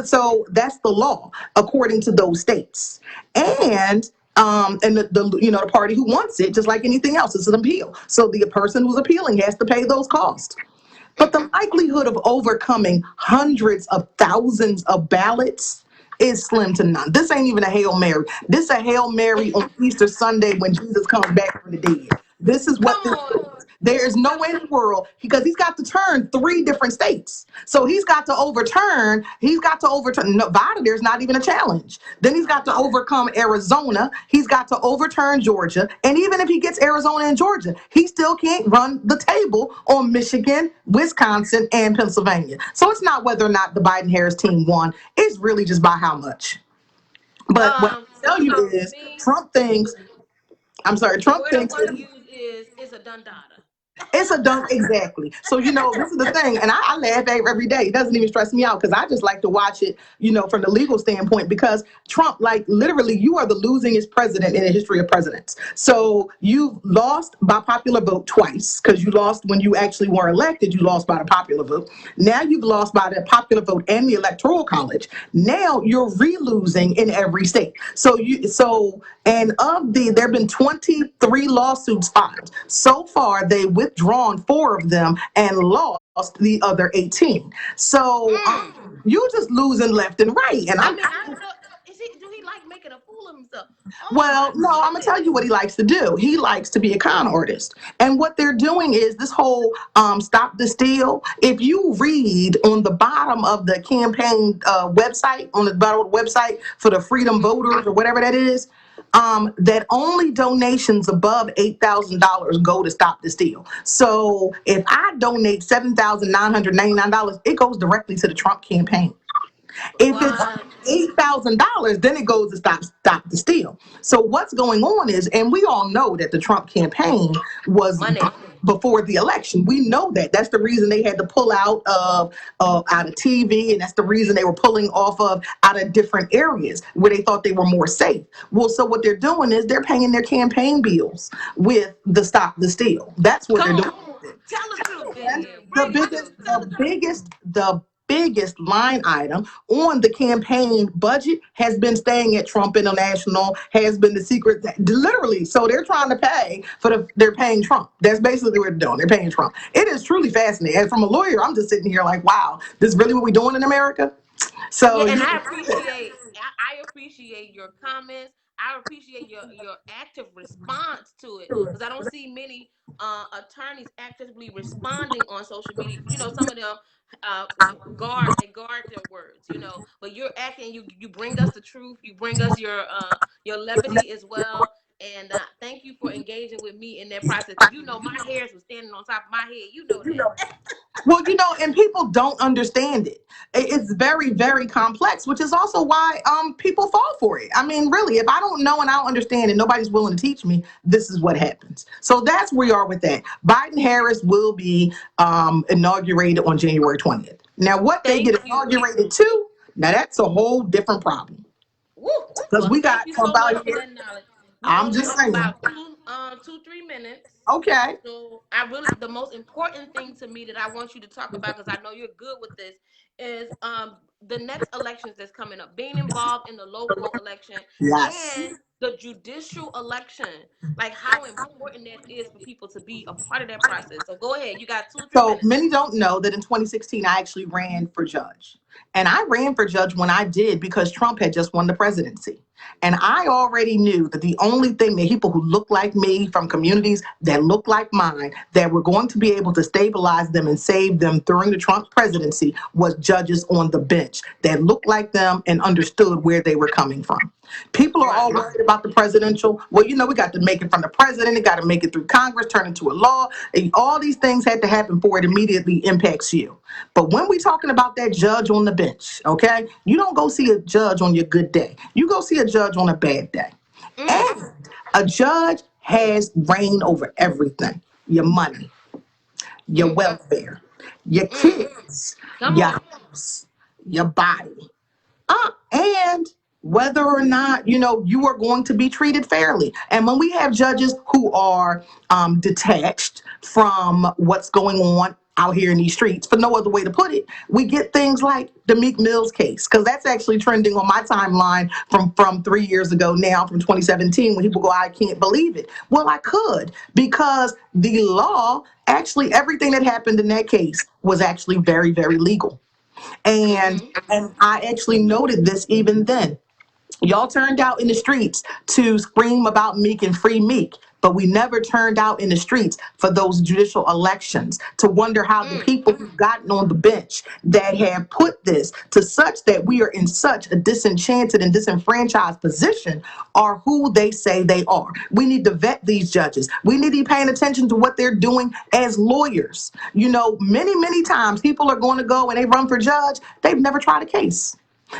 so that's the law according to those states. And the party who wants it, just like anything else, it's an appeal. So the person who's appealing has to pay those costs. But the likelihood of overcoming hundreds of thousands of ballots is slim to none. This ain't even a Hail Mary. This is a Hail Mary on Easter Sunday when Jesus comes back from the dead. This is what Come this on. is. There is no way in the world, because he's got to turn 3 different states. So he's got to overturn Nevada. There's not even a challenge. Then he's got to overcome Arizona. He's got to overturn Georgia. And even if he gets Arizona and Georgia, he still can't run the table on Michigan, Wisconsin, and Pennsylvania. So it's not whether or not the Biden-Harris team won. It's really just by how much. But what I tell you is Trump thinks, The word I want to use is a done data. it's a done, exactly. So, this is the thing, and I laugh every day. It doesn't even stress me out because I just like to watch it, from the legal standpoint, because Trump, like, literally, you are the losingest president in the history of presidents. So you've lost by popular vote twice, because you lost when you actually were elected. You lost by the popular vote. Now you've lost by the popular vote and the electoral college. Now you're re-losing in every state. And there have been 23 lawsuits filed. So far, they withdrawn 4 of them and lost the other 18. So you just losing left and right. And I don't know. Do he like making a fool of himself? Well, no, I'm gonna tell you what he likes to do. He likes to be a con artist, and what they're doing is this whole "stop the steal." If you read on the bottom of the campaign website, on the bottom of the website for the Freedom Voters or whatever that is, that only donations above $8,000 go to Stop the Steal. So if I donate $7,999, it goes directly to the Trump campaign. If it's $8,000, then it goes to stop the steal. So what's going on is, and we all know that the Trump campaign was Money. Before the election. We know that. That's the reason they had to pull out of TV, and that's the reason they were pulling out of different areas where they thought they were more safe. Well, so what they're doing is they're paying their campaign bills with the Stop the Steal. That's what they're doing. Tell the truth, The biggest line item on the campaign budget has been staying at Trump International, has been the secret, literally. So they're trying to pay they're paying Trump. That's basically what they're doing. They're paying Trump. It is truly fascinating. And from a lawyer, I'm just sitting here like, wow, this is really what we're doing in America. So and I appreciate your comments. I appreciate your active response to it, because I don't see many attorneys actively responding on social media. Some of them guard their words. But you're acting. You bring us the truth. You bring us your levity as well. And thank you for engaging with me in that process. My hairs was standing on top of my head. That. Well, and people don't understand it. It's very, very complex, which is also why people fall for it. I mean, really, if I don't know and I don't understand and nobody's willing to teach me, this is what happens. So that's where we are with that. Biden-Harris will be inaugurated on January 20th. Now, what they get inaugurated to, now that's a whole different problem. Because we got about here. I'm just saying. About 2-3 minutes. Okay. So the most important thing to me that I want you to talk about, because I know you're good with this, is the next elections that's coming up, being involved in the local election and the judicial election, like how important that is for people to be a part of that process. So go ahead, you got 2-3 minutes. So many don't know that in 2016 I actually ran for judge. And I ran for judge when I did because Trump had just won the presidency. And I already knew that the only thing that people who look like me from communities that look like mine, that were going to be able to stabilize them and save them during the Trump presidency, was judges on the bench that looked like them and understood where they were coming from. People are all worried about the presidential. Well, we got to make it from the president. It got to make it through Congress, turn into a law. And all these things had to happen before it immediately impacts you. But when we talking about that judge on the bench, okay, you don't go see a judge on your good day. You go see a judge on a bad day. Mm. And a judge has reign over everything: your money, your Mm. welfare, your Mm. kids, Come your on. house, your body, and whether or not you are going to be treated fairly. And when we have judges who are detached from what's going on out here in these streets, for no other way to put it, we get things like the Meek Mill's case, because that's actually trending on my timeline from 3 years ago now, from 2017, when people go, I can't believe it. Well, I could, because the law, actually everything that happened in that case was actually very, very legal. and Mm-hmm. and I actually noted this even then. Y'all turned out in the streets to scream about Meek and free Meek, but we never turned out in the streets for those judicial elections to wonder how the Mm. people who've gotten on the bench that have put this to such that we are in such a disenchanted and disenfranchised position are who they say they are. We need to vet these judges. We need to be paying attention to what they're doing as lawyers. Many, many times people are going to go and they run for judge. They've never tried a case.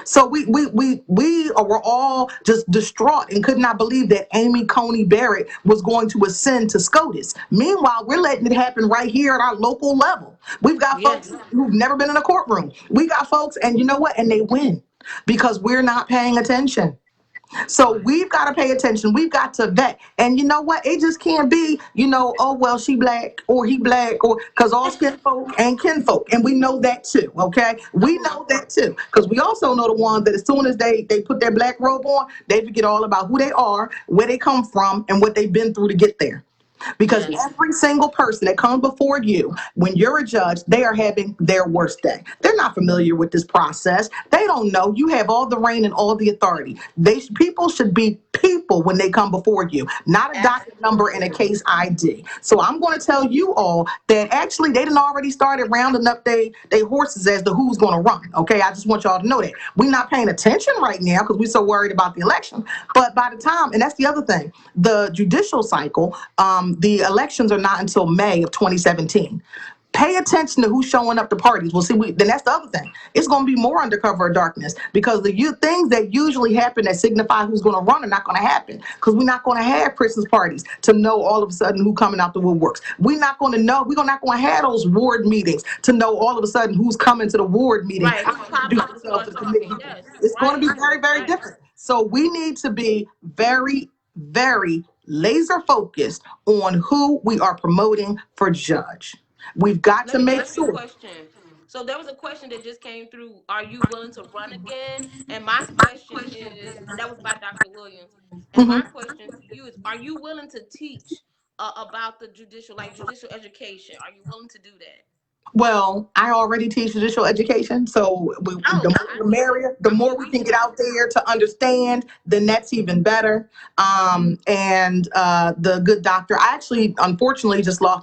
So we were all just distraught and could not believe that Amy Coney Barrett was going to ascend to SCOTUS. Meanwhile, we're letting it happen right here at our local level. We've got folks Yes. who've never been in a courtroom. We got folks, and you know what? And they win because we're not paying attention. So we've got to pay attention. We've got to vet. And you know what? It just can't be, oh, well, she black or he black, or because all skin folk ain't kinfolk. And we know that too. Okay. Come We on. know that too. Because we also know the ones that as soon as they put their black robe on, they forget all about who they are, where they come from, and what they've been through to get there. Because Yes. every single person that comes before you, when you're a judge, they are having their worst day. They're not familiar with this process. They don't know. You have all the reign and all the authority. People should be people when they come before you, not a docket number and a Absolutely. case ID. So I'm going to tell you all that actually they didn't already started rounding up they horses as to who's going to run. Okay, I just want y'all to know that we're not paying attention right now because we're so worried about the election. But by the time, and that's the other thing, the judicial cycle, the elections are not until May of 2017. Pay attention to who's showing up to parties. Well, see, then that's the other thing. It's going to be more undercover or darkness because things that usually happen that signify who's going to run are not going to happen because we're not going to have Christmas parties to know all of a sudden who coming out the woodworks. We're not going to know. We're not going to have those ward meetings to know all of a sudden who's coming to the ward meeting. Right. Who pop Introduce up and themselves to start the committee talking? people. Yes. It's going to Right. be very, very Right. different. So we need to be very, very laser focused on who we are promoting for judge. We've got Let to me make ask you a sure. question. So there was a question that just came through. Are you willing to run again? And my question is, and that was by Dr. Williams. And my Mhm. question to you is, are you willing to teach about the judicial, like judicial education? Are you willing to do that? Well, I already teach judicial education, so the Oh, more I the need to. merrier. The I'm more gonna we can reach get out. out there to understand, then that's even better. And the good doctor, I actually, unfortunately, just lost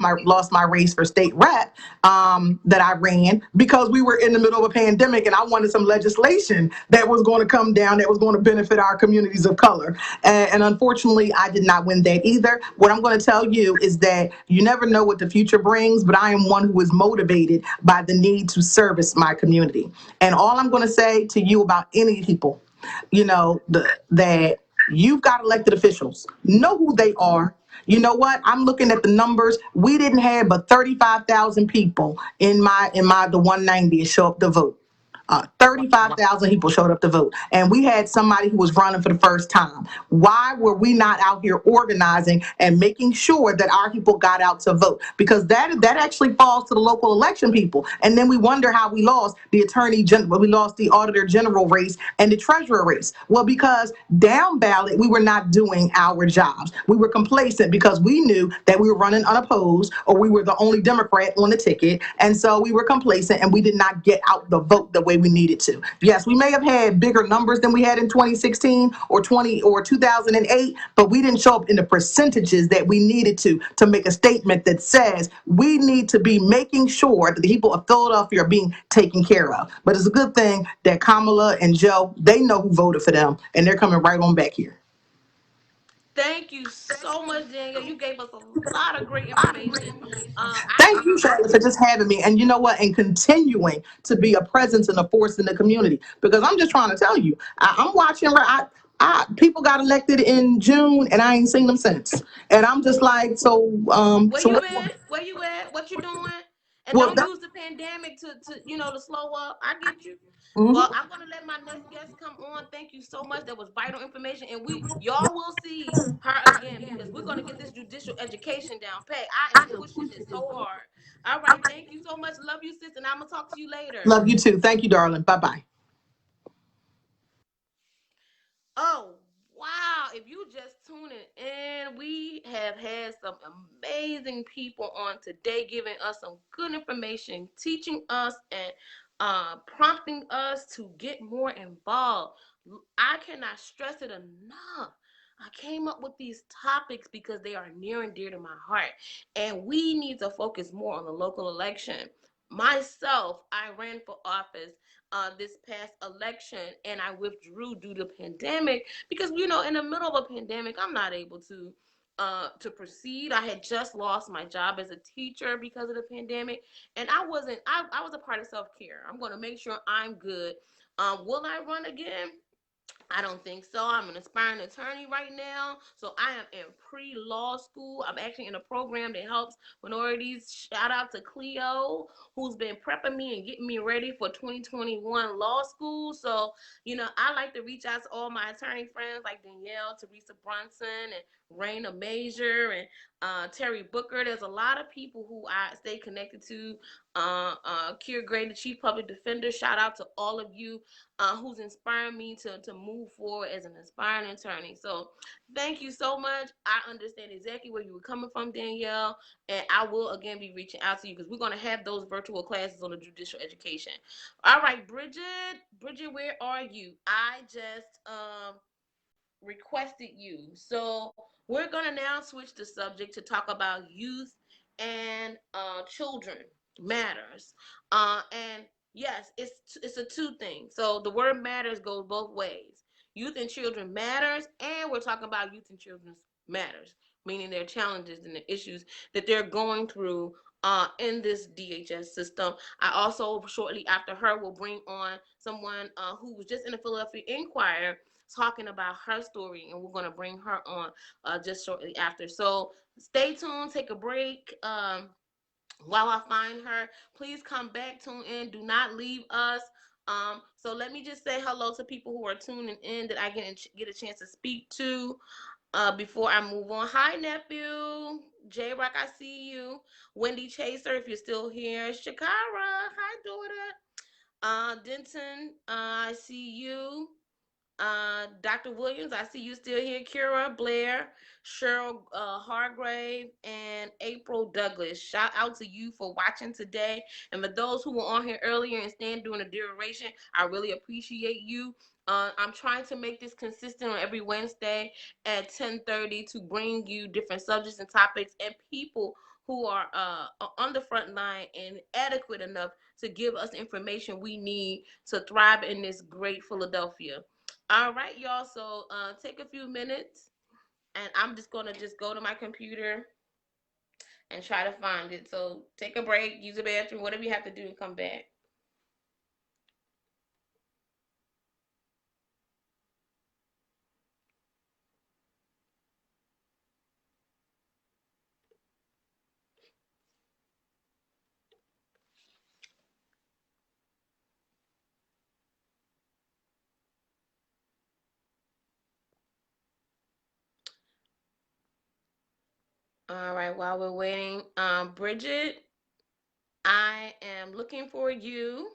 my race for state rep that I ran because we were in the middle of a pandemic, and I wanted some legislation that was going to come down that was going to benefit our communities of color. And unfortunately, I did not win that either. What I'm going to tell you is that you never know what the future brings, but I am one who is motivated by the need to service my community. And all I'm going to say to you about any people, that you've got elected officials, know who they are. You know what? I'm looking at the numbers. We didn't have but 35,000 people in my the 190 show up to vote. 35,000 people showed up to vote, and we had somebody who was running for the first time. Why were we not out here organizing and making sure that our people got out to vote? Because that actually falls to the local election people. And then we wonder how we lost the attorney general, we lost the auditor general race and the treasurer race. Well, because down ballot, we were not doing our jobs. We were complacent because we knew that we were running unopposed or we were the only Democrat on the ticket. And so we were complacent and we did not get out the vote the way we needed to. Yes, we may have had bigger numbers than we had in 2016 or 2008, but we didn't show up in the percentages that we needed to make a statement that says we need to be making sure that the people of Philadelphia are being taken care of. But it's a good thing that Kamala and Joe, they know who voted for them, and they're coming right on back here. Thank you so much, Daniel. You gave us a lot of great information. Thank you, Charlotte, for just having me. And you know what? And continuing to be a presence and a force in the community. Because I'm just trying to tell you, I'm watching. People got elected in June, and I ain't seen them since. And I'm just like, where so you what? at? Where you at? What you doing? And Well, don't that, use the pandemic to slow up. I get you. Well, mhm. I'm gonna let my next guest come on. Thank you so much. That was vital information, and y'all will see her again because we're gonna get this judicial education down pat. I am pushing it so hard. All right, thank you so much. Love you, sis, and I'm gonna talk to you later. Love you too. Thank you, darling. Bye bye. Oh, wow. If you just tuning in, we have had some amazing people on today giving us some good information, teaching us and prompting us to get more involved. I cannot stress it enough. I came up with these topics because they are near and dear to my heart, and we need to focus more on the local election. Myself, I ran for office this past election, and I withdrew due to pandemic because in the middle of a pandemic, I'm not able to proceed. I had just lost my job as a teacher because of the pandemic, and I wasn't. I was a part of self care. I'm going to make sure I'm good. Will I run again? I don't think so. I'm an aspiring attorney right now. So I am in pre-law school. I'm actually in a program that helps minorities. Shout out to Cleo, who's been prepping me and getting me ready for 2021 law school. So, I like to reach out to all my attorney friends like Danielle, Teresa Brunson, and Raina Major, and Terry Booker. There's a lot of people who I stay connected to. Kier Gray, the Chief Public Defender. Shout out to all of you who's inspiring me to move forward as an aspiring attorney. So thank you so much. I understand exactly where you were coming from, Danielle, and I will again be reaching out to you because we're going to have those virtual classes on the judicial education. All right, Bridget. Bridget, where are you? I just requested you. So we're going to now switch the subject to talk about youth and children matters. And yes, it's a two thing. So the word matters goes both ways. Youth and children matters, and we're talking about youth and children's matters, meaning their challenges and the issues that they're going through in this DHS system. I also, shortly after her, will bring on someone who was just in the Philadelphia Inquirer talking about her story, and we're going to bring her on just shortly after. So stay tuned, take a break. While I find her, please come back, tune in, do not leave us. So let me just say hello to people who are tuning in that I get a chance to speak to before I move on. Hi, nephew. J Rock, I see you. Wendy Chaser, if you're still here. Shakara, hi, daughter. Denton, I see you. Dr. Williams, I see you still here. Kira, Blair, Cheryl Hargrave, and April Douglas. Shout out to you for watching today. And for those who were on here earlier and staying during the duration, I really appreciate you. I'm trying to make this consistent on every Wednesday at 10:30 to bring you different subjects and topics and people who are on the front line and adequate enough to give us information we need to thrive in this great Philadelphia. All right, y'all. So take a few minutes, and I'm just gonna go to my computer and try to find it. So take a break, use the bathroom, whatever you have to do, and come back. All right. While we're waiting, Bridget, I am looking for you.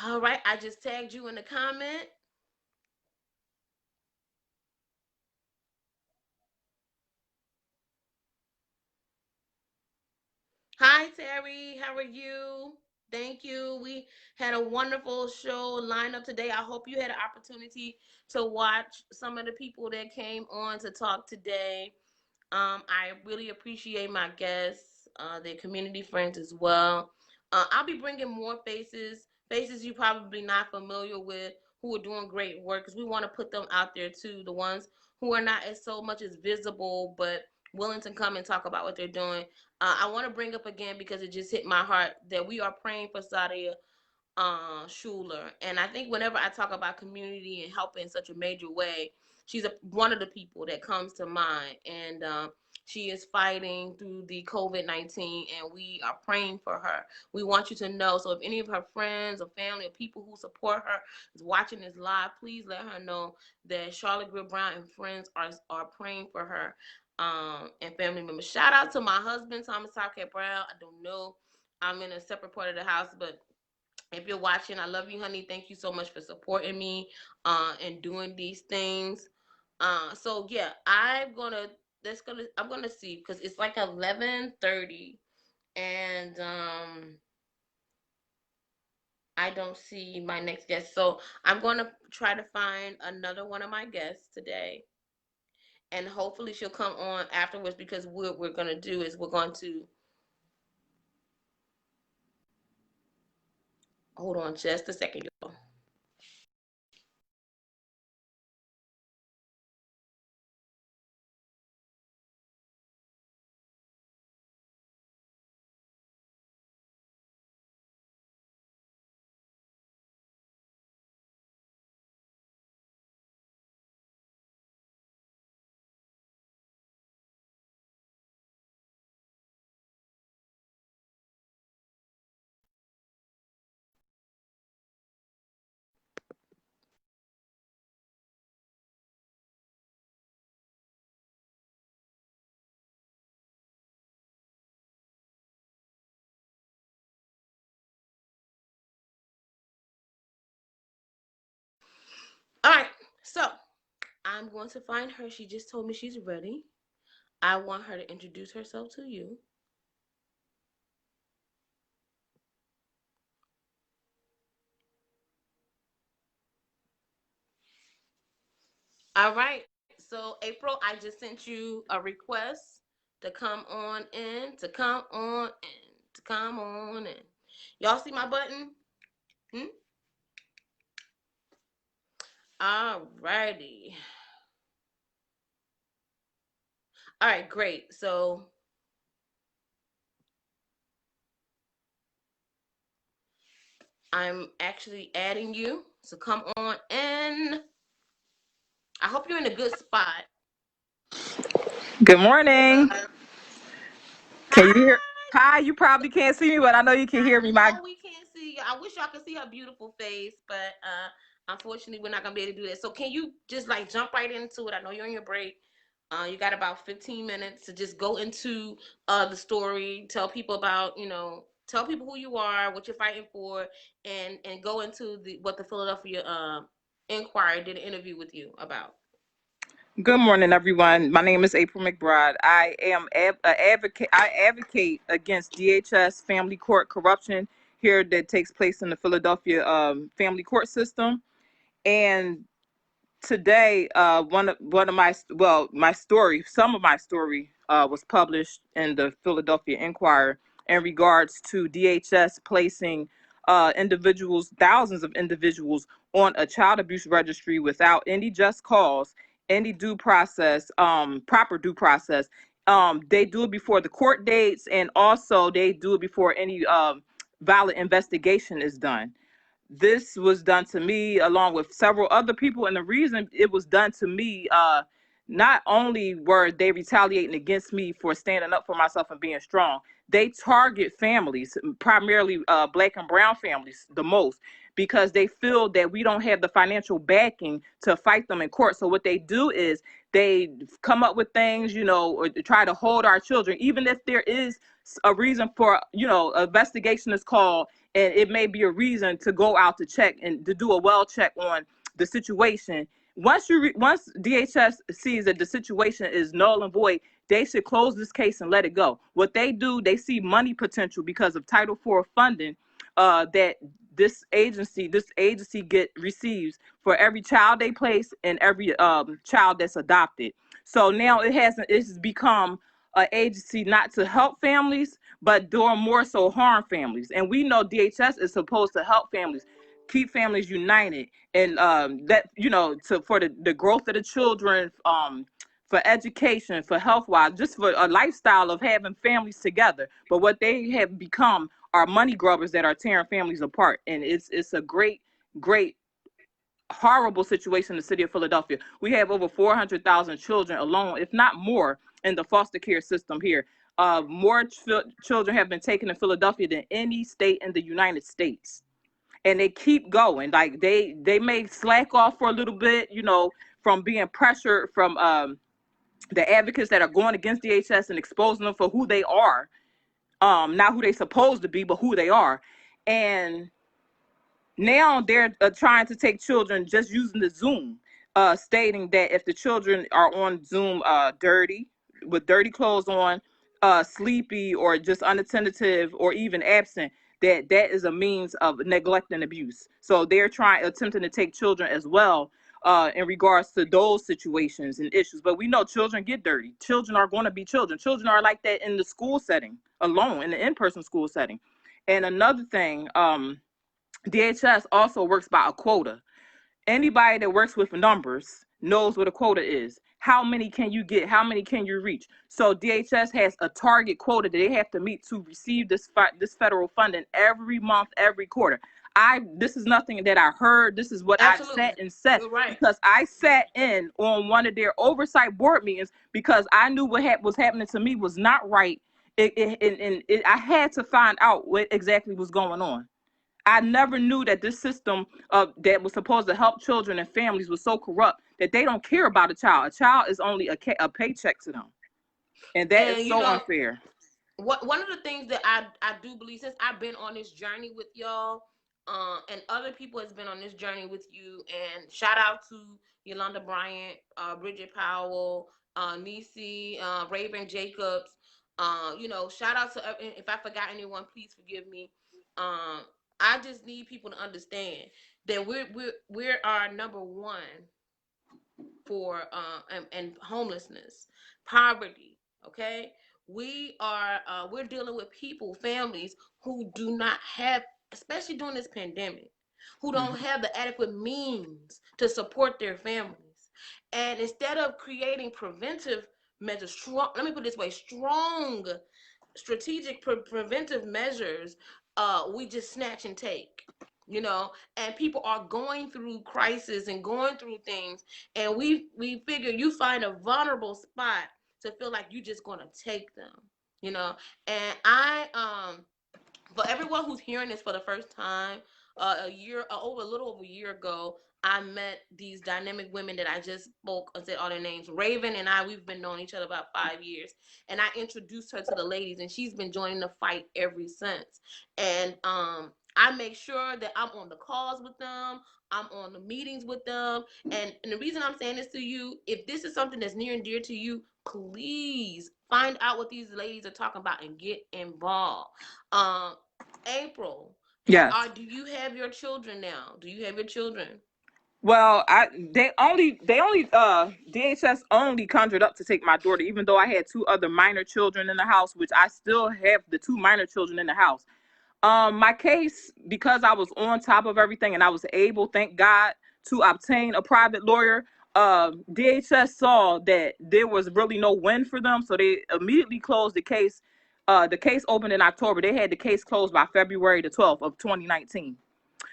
All right. I just tagged you in the comment. Hi, Terry. How are you? Thank you. We had a wonderful show lineup today. I hope you had an opportunity to watch some of the people that came on to talk today. I really appreciate my guests, their community friends as well. I'll be bringing more faces faces you probably not familiar with who are doing great work, because we want to put them out there too, the ones who are not as so much as visible but willing to come and talk about what they're doing. I want to bring up again, because it just hit my heart, that we are praying for Sadia Schuler. And I think whenever I talk about community and helping in such a major way, she's one of the people that comes to mind. And she is fighting through the COVID-19, and we are praying for her. We want you to know. So if any of her friends or family or people who support her is watching this live, please let her know that Charlotte Grill Brown and friends are praying for her and family members. Shout out to my husband, Thomas Talcat Brown. I don't know, I'm in a separate part of the house, but if you're watching, I love you, honey. Thank you so much for supporting me and doing these things. So yeah, I'm gonna see, because it's like 11:30, and I don't see my next guest. So I'm gonna try to find another one of my guests today, and hopefully she'll come on afterwards, because what we're gonna do is we're going to hold on just a second, y'all. All right, so I'm going to find her. She just told me she's ready. I want her to introduce herself to you. All right. So, April, I just sent you a request to come on in, to come on in, to come on in. Y'all see my button? All righty. All right, great. So, I'm actually adding you. So, come on in. I hope you're in a good spot. Good morning. Can you hear? Hi, you probably can't see me, but I know you can hear me. No, we can't see you. I wish y'all could see her beautiful face, but unfortunately, we're not gonna be able to do that. So, can you just like jump right into it? I know you're on your break. You got about 15 minutes to just go into the story, tell people about, tell people who you are, what you're fighting for, and go into what the Philadelphia Inquirer did an interview with you about. Good morning, everyone. My name is April McBride. I am an advocate. I advocate against DHS family court corruption here that takes place in the Philadelphia family court system. And today, some of my story was published in the Philadelphia Inquirer in regards to DHS placing thousands of individuals on a child abuse registry without any just cause, any due process, proper due process. They do it before the court dates, and also they do it before any valid investigation is done. This was done to me along with several other people, and the reason it was done to me, not only were they retaliating against me for standing up for myself and being strong, they target families, primarily Black and brown families, the most, because they feel that we don't have the financial backing to fight them in court. So what they do is they come up with things, or try to hold our children, even if there is a reason for, investigation is called, and it may be a reason to go out to check and to do a well check on the situation. Once DHS sees that the situation is null and void, they should close this case and let it go. What they do, they see money potential because of Title IV funding that this agency receives for every child they place and every child that's adopted. So now it's become an agency not to help families, but doing more so harm families. And we know DHS is supposed to help families, keep families united, and that, you know, for the growth of the children, for education, for health wise, just for a lifestyle of having families together. But what they have become are money grubbers that are tearing families apart, and it's a great horrible situation in the city of Philadelphia. We have over 400,000 children alone, if not more, in the foster care system here. More children have been taken in Philadelphia than any state in the United States, and they keep going. Like they may slack off for a little bit, you know, from being pressured from the advocates that are going against DHS and exposing them for who they are, not who they supposed to be, but who they are. And now they're trying to take children just using the Zoom, stating that if the children are on Zoom dirty, with dirty clothes on, sleepy, or just unattentive, or even absent, that is a means of neglect and abuse. So they're attempting to take children as well, in regards to those situations and issues. But we know children get dirty. Children are going to be children. Children are like that in the school setting alone, in the in-person school setting. And another thing, DHS also works by a quota. Anybody that works with numbers knows what a quota is. How many can you get? How many can you reach? So DHS has a target quota that they have to meet to receive this federal funding every month, every quarter. This is nothing that I heard. This is what Absolutely. I sat and said, You're right. because I sat in on one of their oversight board meetings, because I knew what was happening to me was not right. I had to find out what exactly was going on. I never knew that this system that was supposed to help children and families was so corrupt that they don't care about a child. A child is only a paycheck to them. And that is so unfair. One of the things that I do believe, since I've been on this journey with y'all, and other people has been on this journey with you, and shout out to Yolanda Bryant, Bridget Powell, Nisi, Raven Jacobs, you know, shout out to, if I forgot anyone, please forgive me. I just need people to understand that we're our number one for and homelessness, poverty. Okay, we're dealing with people, families who do not have, especially during this pandemic, who don't have the adequate means to support their families. And instead of creating preventive measures, let me put it this way, strong strategic preventive measures, we just snatch and take, you know. And people are going through crisis and going through things, and we figure you find a vulnerable spot to feel like you're just gonna take them, you know. And for everyone who's hearing this for the first time, a little over a year ago, I met these dynamic women that I just spoke and said all their names. Raven and we've been knowing each other about 5 years, and I introduced her to the ladies, and she's been joining the fight ever since. And I make sure that I'm on the calls with them, I'm on the meetings with them, and the reason I'm saying this to you, if this is something that's near and dear to you, please find out what these ladies are talking about and get involved. April, Yes. do you have your children now? Do you have your children? Well, DHS only conjured up to take my daughter, even though I had two other minor children in the house, which I still have the two minor children in the house. My case, because I was on top of everything and I was able, thank God, to obtain a private lawyer, DHS saw that there was really no win for them, so they immediately closed the case. The case opened in October. They had the case closed by February the 12th of 2019.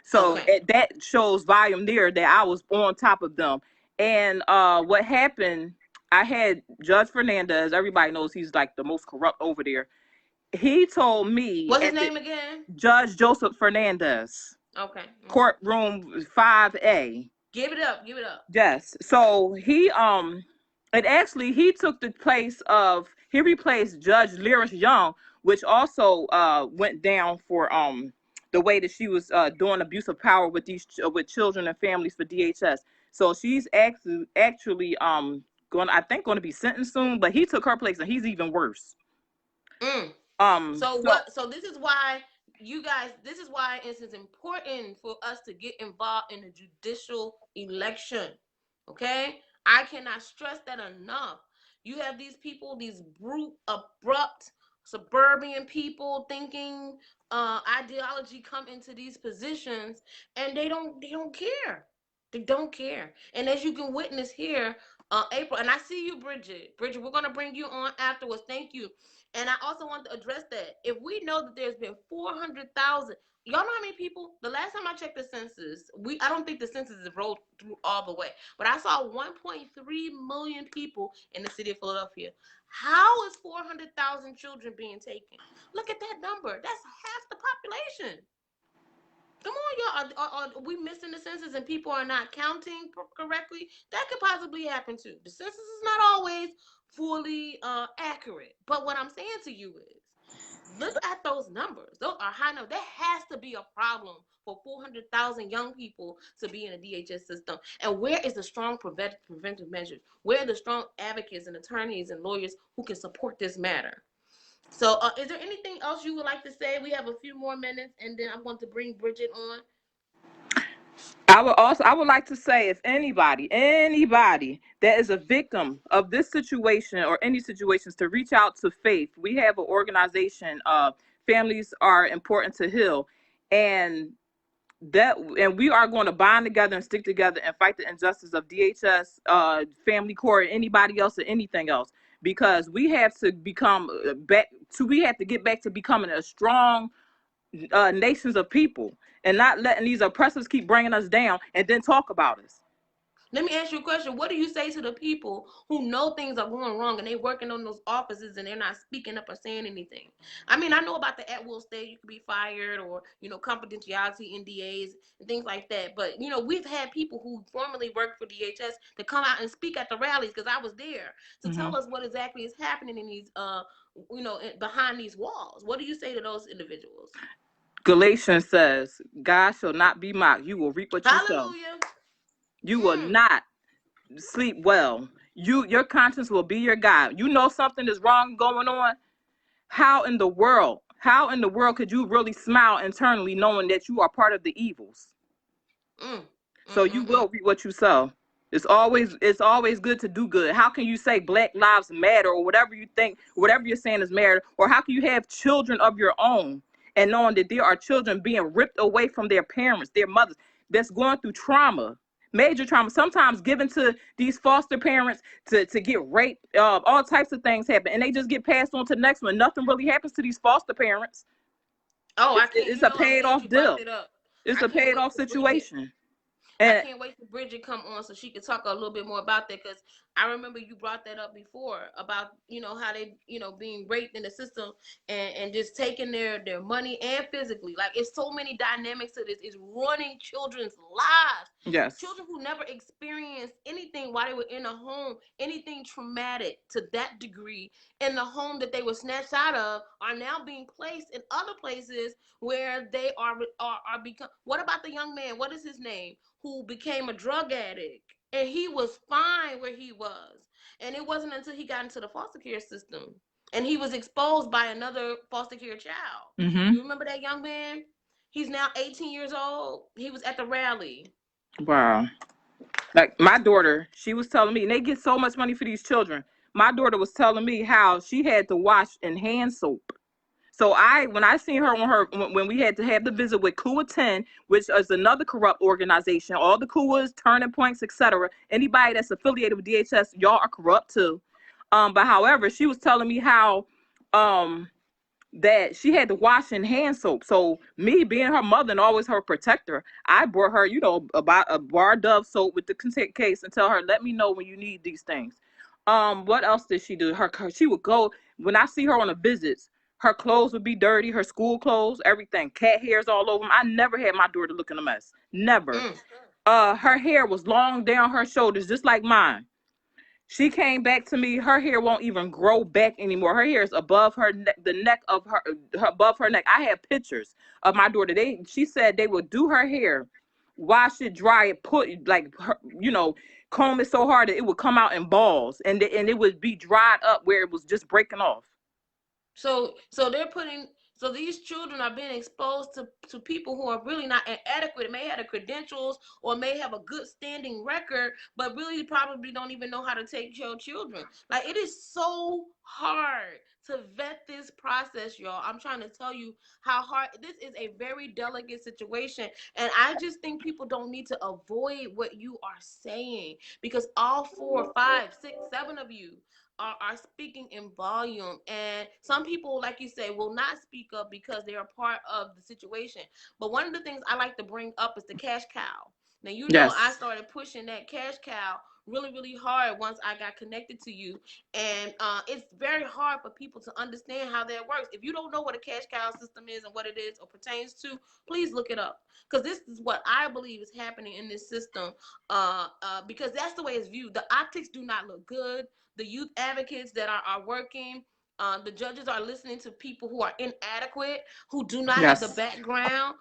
So that shows volume there that I was on top of them. And what happened, I had Judge Fernandez. Everybody knows he's like the most corrupt over there. He told me... What's his name again? Judge Joseph Fernandez. Okay. Courtroom 5A. Give it up. Give it up. Yes. So he took the place of... He replaced Judge Lyris Young, which also went down for the way that she was doing abuse of power with with children and families for DHS. So she's actually going to be sentenced soon, but he took her place and he's even worse. So this is why, you guys, this is why it's important for us to get involved in the judicial election. Okay, I cannot stress that enough. You have these people, these abrupt, suburban people thinking ideology come into these positions, and they don't care. They don't care. And as you can witness here, April, and I see you, Bridget. Bridget, we're gonna bring you on afterwards. Thank you. And I also want to address that. If we know that there's been 400,000, y'all know how many people? The last time I checked the census, I don't think the census is rolled through all the way, but I saw 1.3 million people in the city of Philadelphia. How is 400,000 children being taken? Look at that number. That's half the population. Come on, y'all. Are we missing the census and people are not counting correctly? That could possibly happen too. The census is not always fully accurate. But what I'm saying to you is, look at those numbers. Those are high numbers. There has to be a problem for 400,000 young people to be in a DHS system. And where is the strong preventive measures? Where are the strong advocates and attorneys and lawyers who can support this matter? So is there anything else you would like to say? We have a few more minutes, and then I'm going to bring Bridget on. I would like to say, if anybody that is a victim of this situation or any situations, to reach out to Faith. We have an organization, Families Are Important to Heal, and we are going to bond together and stick together and fight the injustice of DHS, family court, anybody else or anything else, because we have to get back to becoming a strong nations of people, and not letting these oppressors keep bringing us down and then talk about us. Let me ask you a question. What do you say to the people who know things are going wrong and they're working on those offices and they're not speaking up or saying anything? I mean, I know about the at-will stay. You could be fired, or, confidentiality, NDAs, and things like that. But, we've had people who formerly worked for DHS to come out and speak at the rallies, because I was there, to tell us what exactly is happening in these, behind these walls. What do you say to those individuals? Galatians says, God shall not be mocked. You will reap what you sow. You will not sleep well. Your conscience will be your guide. You know something is wrong going on. How in the world could you really smile internally knowing that you are part of the evils? So you will reap what you sow. It's always good to do good. How can you say Black Lives Matter, or whatever you think, whatever you're saying is matter, or how can you have children of your own and knowing that there are children being ripped away from their parents, their mothers, that's going through trauma, major trauma, sometimes given to these foster parents to get raped, all types of things happen, and they just get passed on to the next one. Nothing really happens to these foster parents. It's a paid off deal. It's a paid off situation. I can't wait for Bridget come on so she can talk a little bit more about that, because I remember you brought that up before about, how they, being raped in the system and just taking their money and physically. Like, it's so many dynamics to this. It's running children's lives. Yes. Children who never experienced anything while they were in a home, anything traumatic to that degree in the home that they were snatched out of, are now being placed in other places where they are become. What about the young man? What is his name? Who became a drug addict, and he was fine where he was. And it wasn't until he got into the foster care system and he was exposed by another foster care child. You remember that young man? He's now 18 years old. He was at the rally. Wow. Like, my daughter, she was telling me, and they get so much money for these children. My daughter was telling me how she had to wash in hand soap. So when I seen her when we had to have the visit with KUA 10, which is another corrupt organization, all the KUAs, Turning Points, etc. Anybody that's affiliated with DHS, y'all are corrupt too. But however, she was telling me how that she had to wash in hand soap. So me being her mother and always her protector, I brought her, about a bar Dove soap with the contact case and tell her, let me know when you need these things. What else did she do? She would go, when I see her on the visits, her clothes would be dirty, her school clothes, everything, cat hairs all over them. I never had my daughter looking a mess. Never. Her hair was long down her shoulders, just like mine. She came back to me. Her hair won't even grow back anymore. Her hair is above her neck, the neck of her above her neck. I have pictures of my daughter. She said they would do her hair, wash it, dry it, comb it so hard that it would come out in balls, and it would be dried up where it was just breaking off. So they're putting. So these children are being exposed to people who are really not inadequate. It may have the credentials or may have a good standing record, but really probably don't even know how to take care of children. Like, it is so hard to vet this process, y'all. I'm trying to tell you how hard this is. A very delicate situation, and I just think people don't need to avoid what you are saying, because all 4, 5, 6, 7 of you are speaking in volume, and some people, like you say, will not speak up because they are part of the situation. But one of the things I like to bring up is the cash cow. Now, I Yes. started pushing that cash cow really, really hard once I got connected to you, and it's very hard for people to understand how that works. If you don't know what a cash cow system is and what it is or pertains to, please look it up, because this is what I believe is happening in this system. Because that's the way it's viewed. The optics do not look good. The youth advocates that are working, the judges are listening to people who are inadequate, who do not have the Yes. background,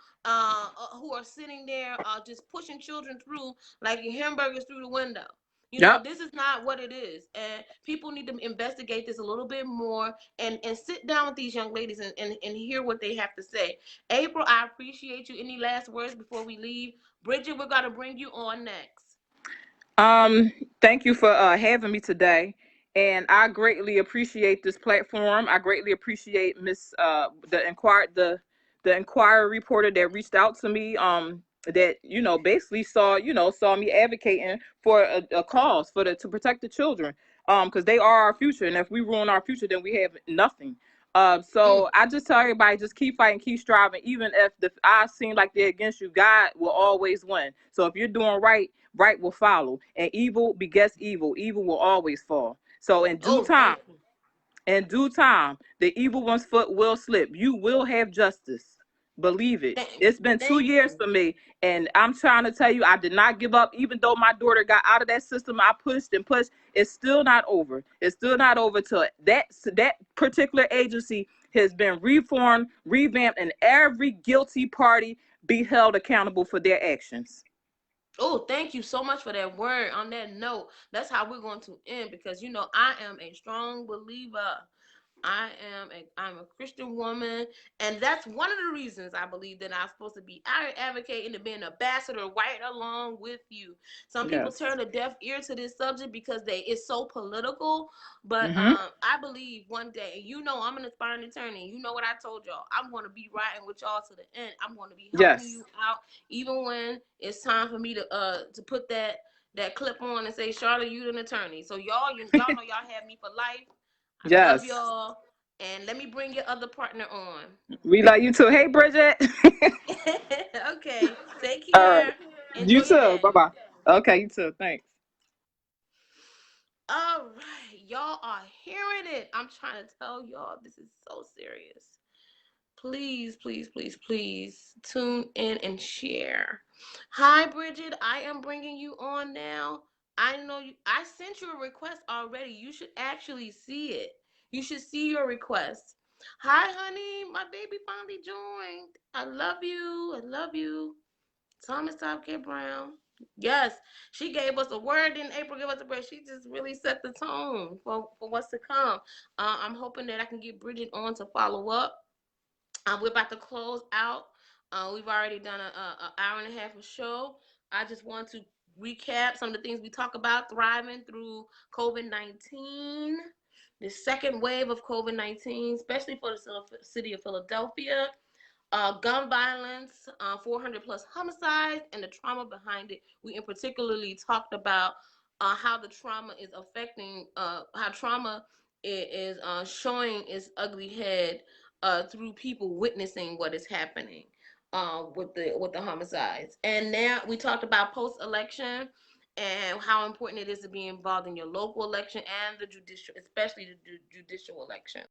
who are sitting there just pushing children through like hamburgers through the window. Yep. This is not what it is. And people need to investigate this a little bit more, and sit down with these young ladies and hear what they have to say. April, I appreciate you. Any last words before we leave? Bridget, we're going to bring you on next. Um, Thank you for having me today, and I greatly appreciate this platform. I greatly appreciate Miss the inquiry reporter that reached out to me. That basically saw me advocating for a cause to protect the children. Because they are our future, and if we ruin our future, then we have nothing. So I just tell everybody, just keep fighting, keep striving. Even if the odds seem like they're against you, God will always win. So if you're doing right, right will follow, and evil begets evil. Evil will always fall. So Oh, thank you. in due time, the evil one's foot will slip. You will have justice. Believe it. It's been two Thank years you. for me, and I'm trying to tell you, I did not give up. Even though my daughter got out of that system, I pushed and pushed. It's still not over. It's still not over till that particular agency has been reformed, revamped, and every guilty party be held accountable for their actions. Oh, thank you so much for that word. On that note, that's how we're going to end, because I am a strong believer. I'm a Christian woman, and that's one of the reasons I believe that I'm supposed to be out advocating and being an ambassador right along with you. Some people Yes. turn a deaf ear to this subject because it's so political, but Mm-hmm. I believe one day, and I'm an aspiring attorney. You know what I told y'all? I'm going to be riding with y'all to the end. I'm going to be helping Yes. you out, even when it's time for me to put that clip on and say, Charlotte, you an attorney. So y'all know y'all have me for life. I love Yes. y'all. And let me bring your other partner on. We love you too. Hey, Bridget. Okay. Take All right. care. Enjoy You your too. Bye day. bye. Okay, you too. Thanks. All right. Y'all are hearing it. I'm trying to tell y'all, this is so serious. Please, please, please, please tune in and share. Hi, Bridget. I am bringing you on now. I know you. I sent you a request already. You should actually see it. You should see your request. Hi, honey. My baby finally joined. I love you. I love you. Thomas Top Kid Brown. Yes, she gave us a word. Didn't April give us a word? She just really set the tone for what's to come. I'm hoping that I can get Bridget on to follow up. We're about to close out. We've already done a hour and a half of show. I just want to recap some of the things we talk about: thriving through COVID-19, the second wave of COVID-19, especially for the city of Philadelphia, gun violence, 400 plus homicides, and the trauma behind it. We in particularly talked about how the trauma is affecting, how trauma is showing its ugly head through people witnessing what is happening with the homicides. And now we talked about post election and how important it is to be involved in your local election and the judicial, especially the judicial election.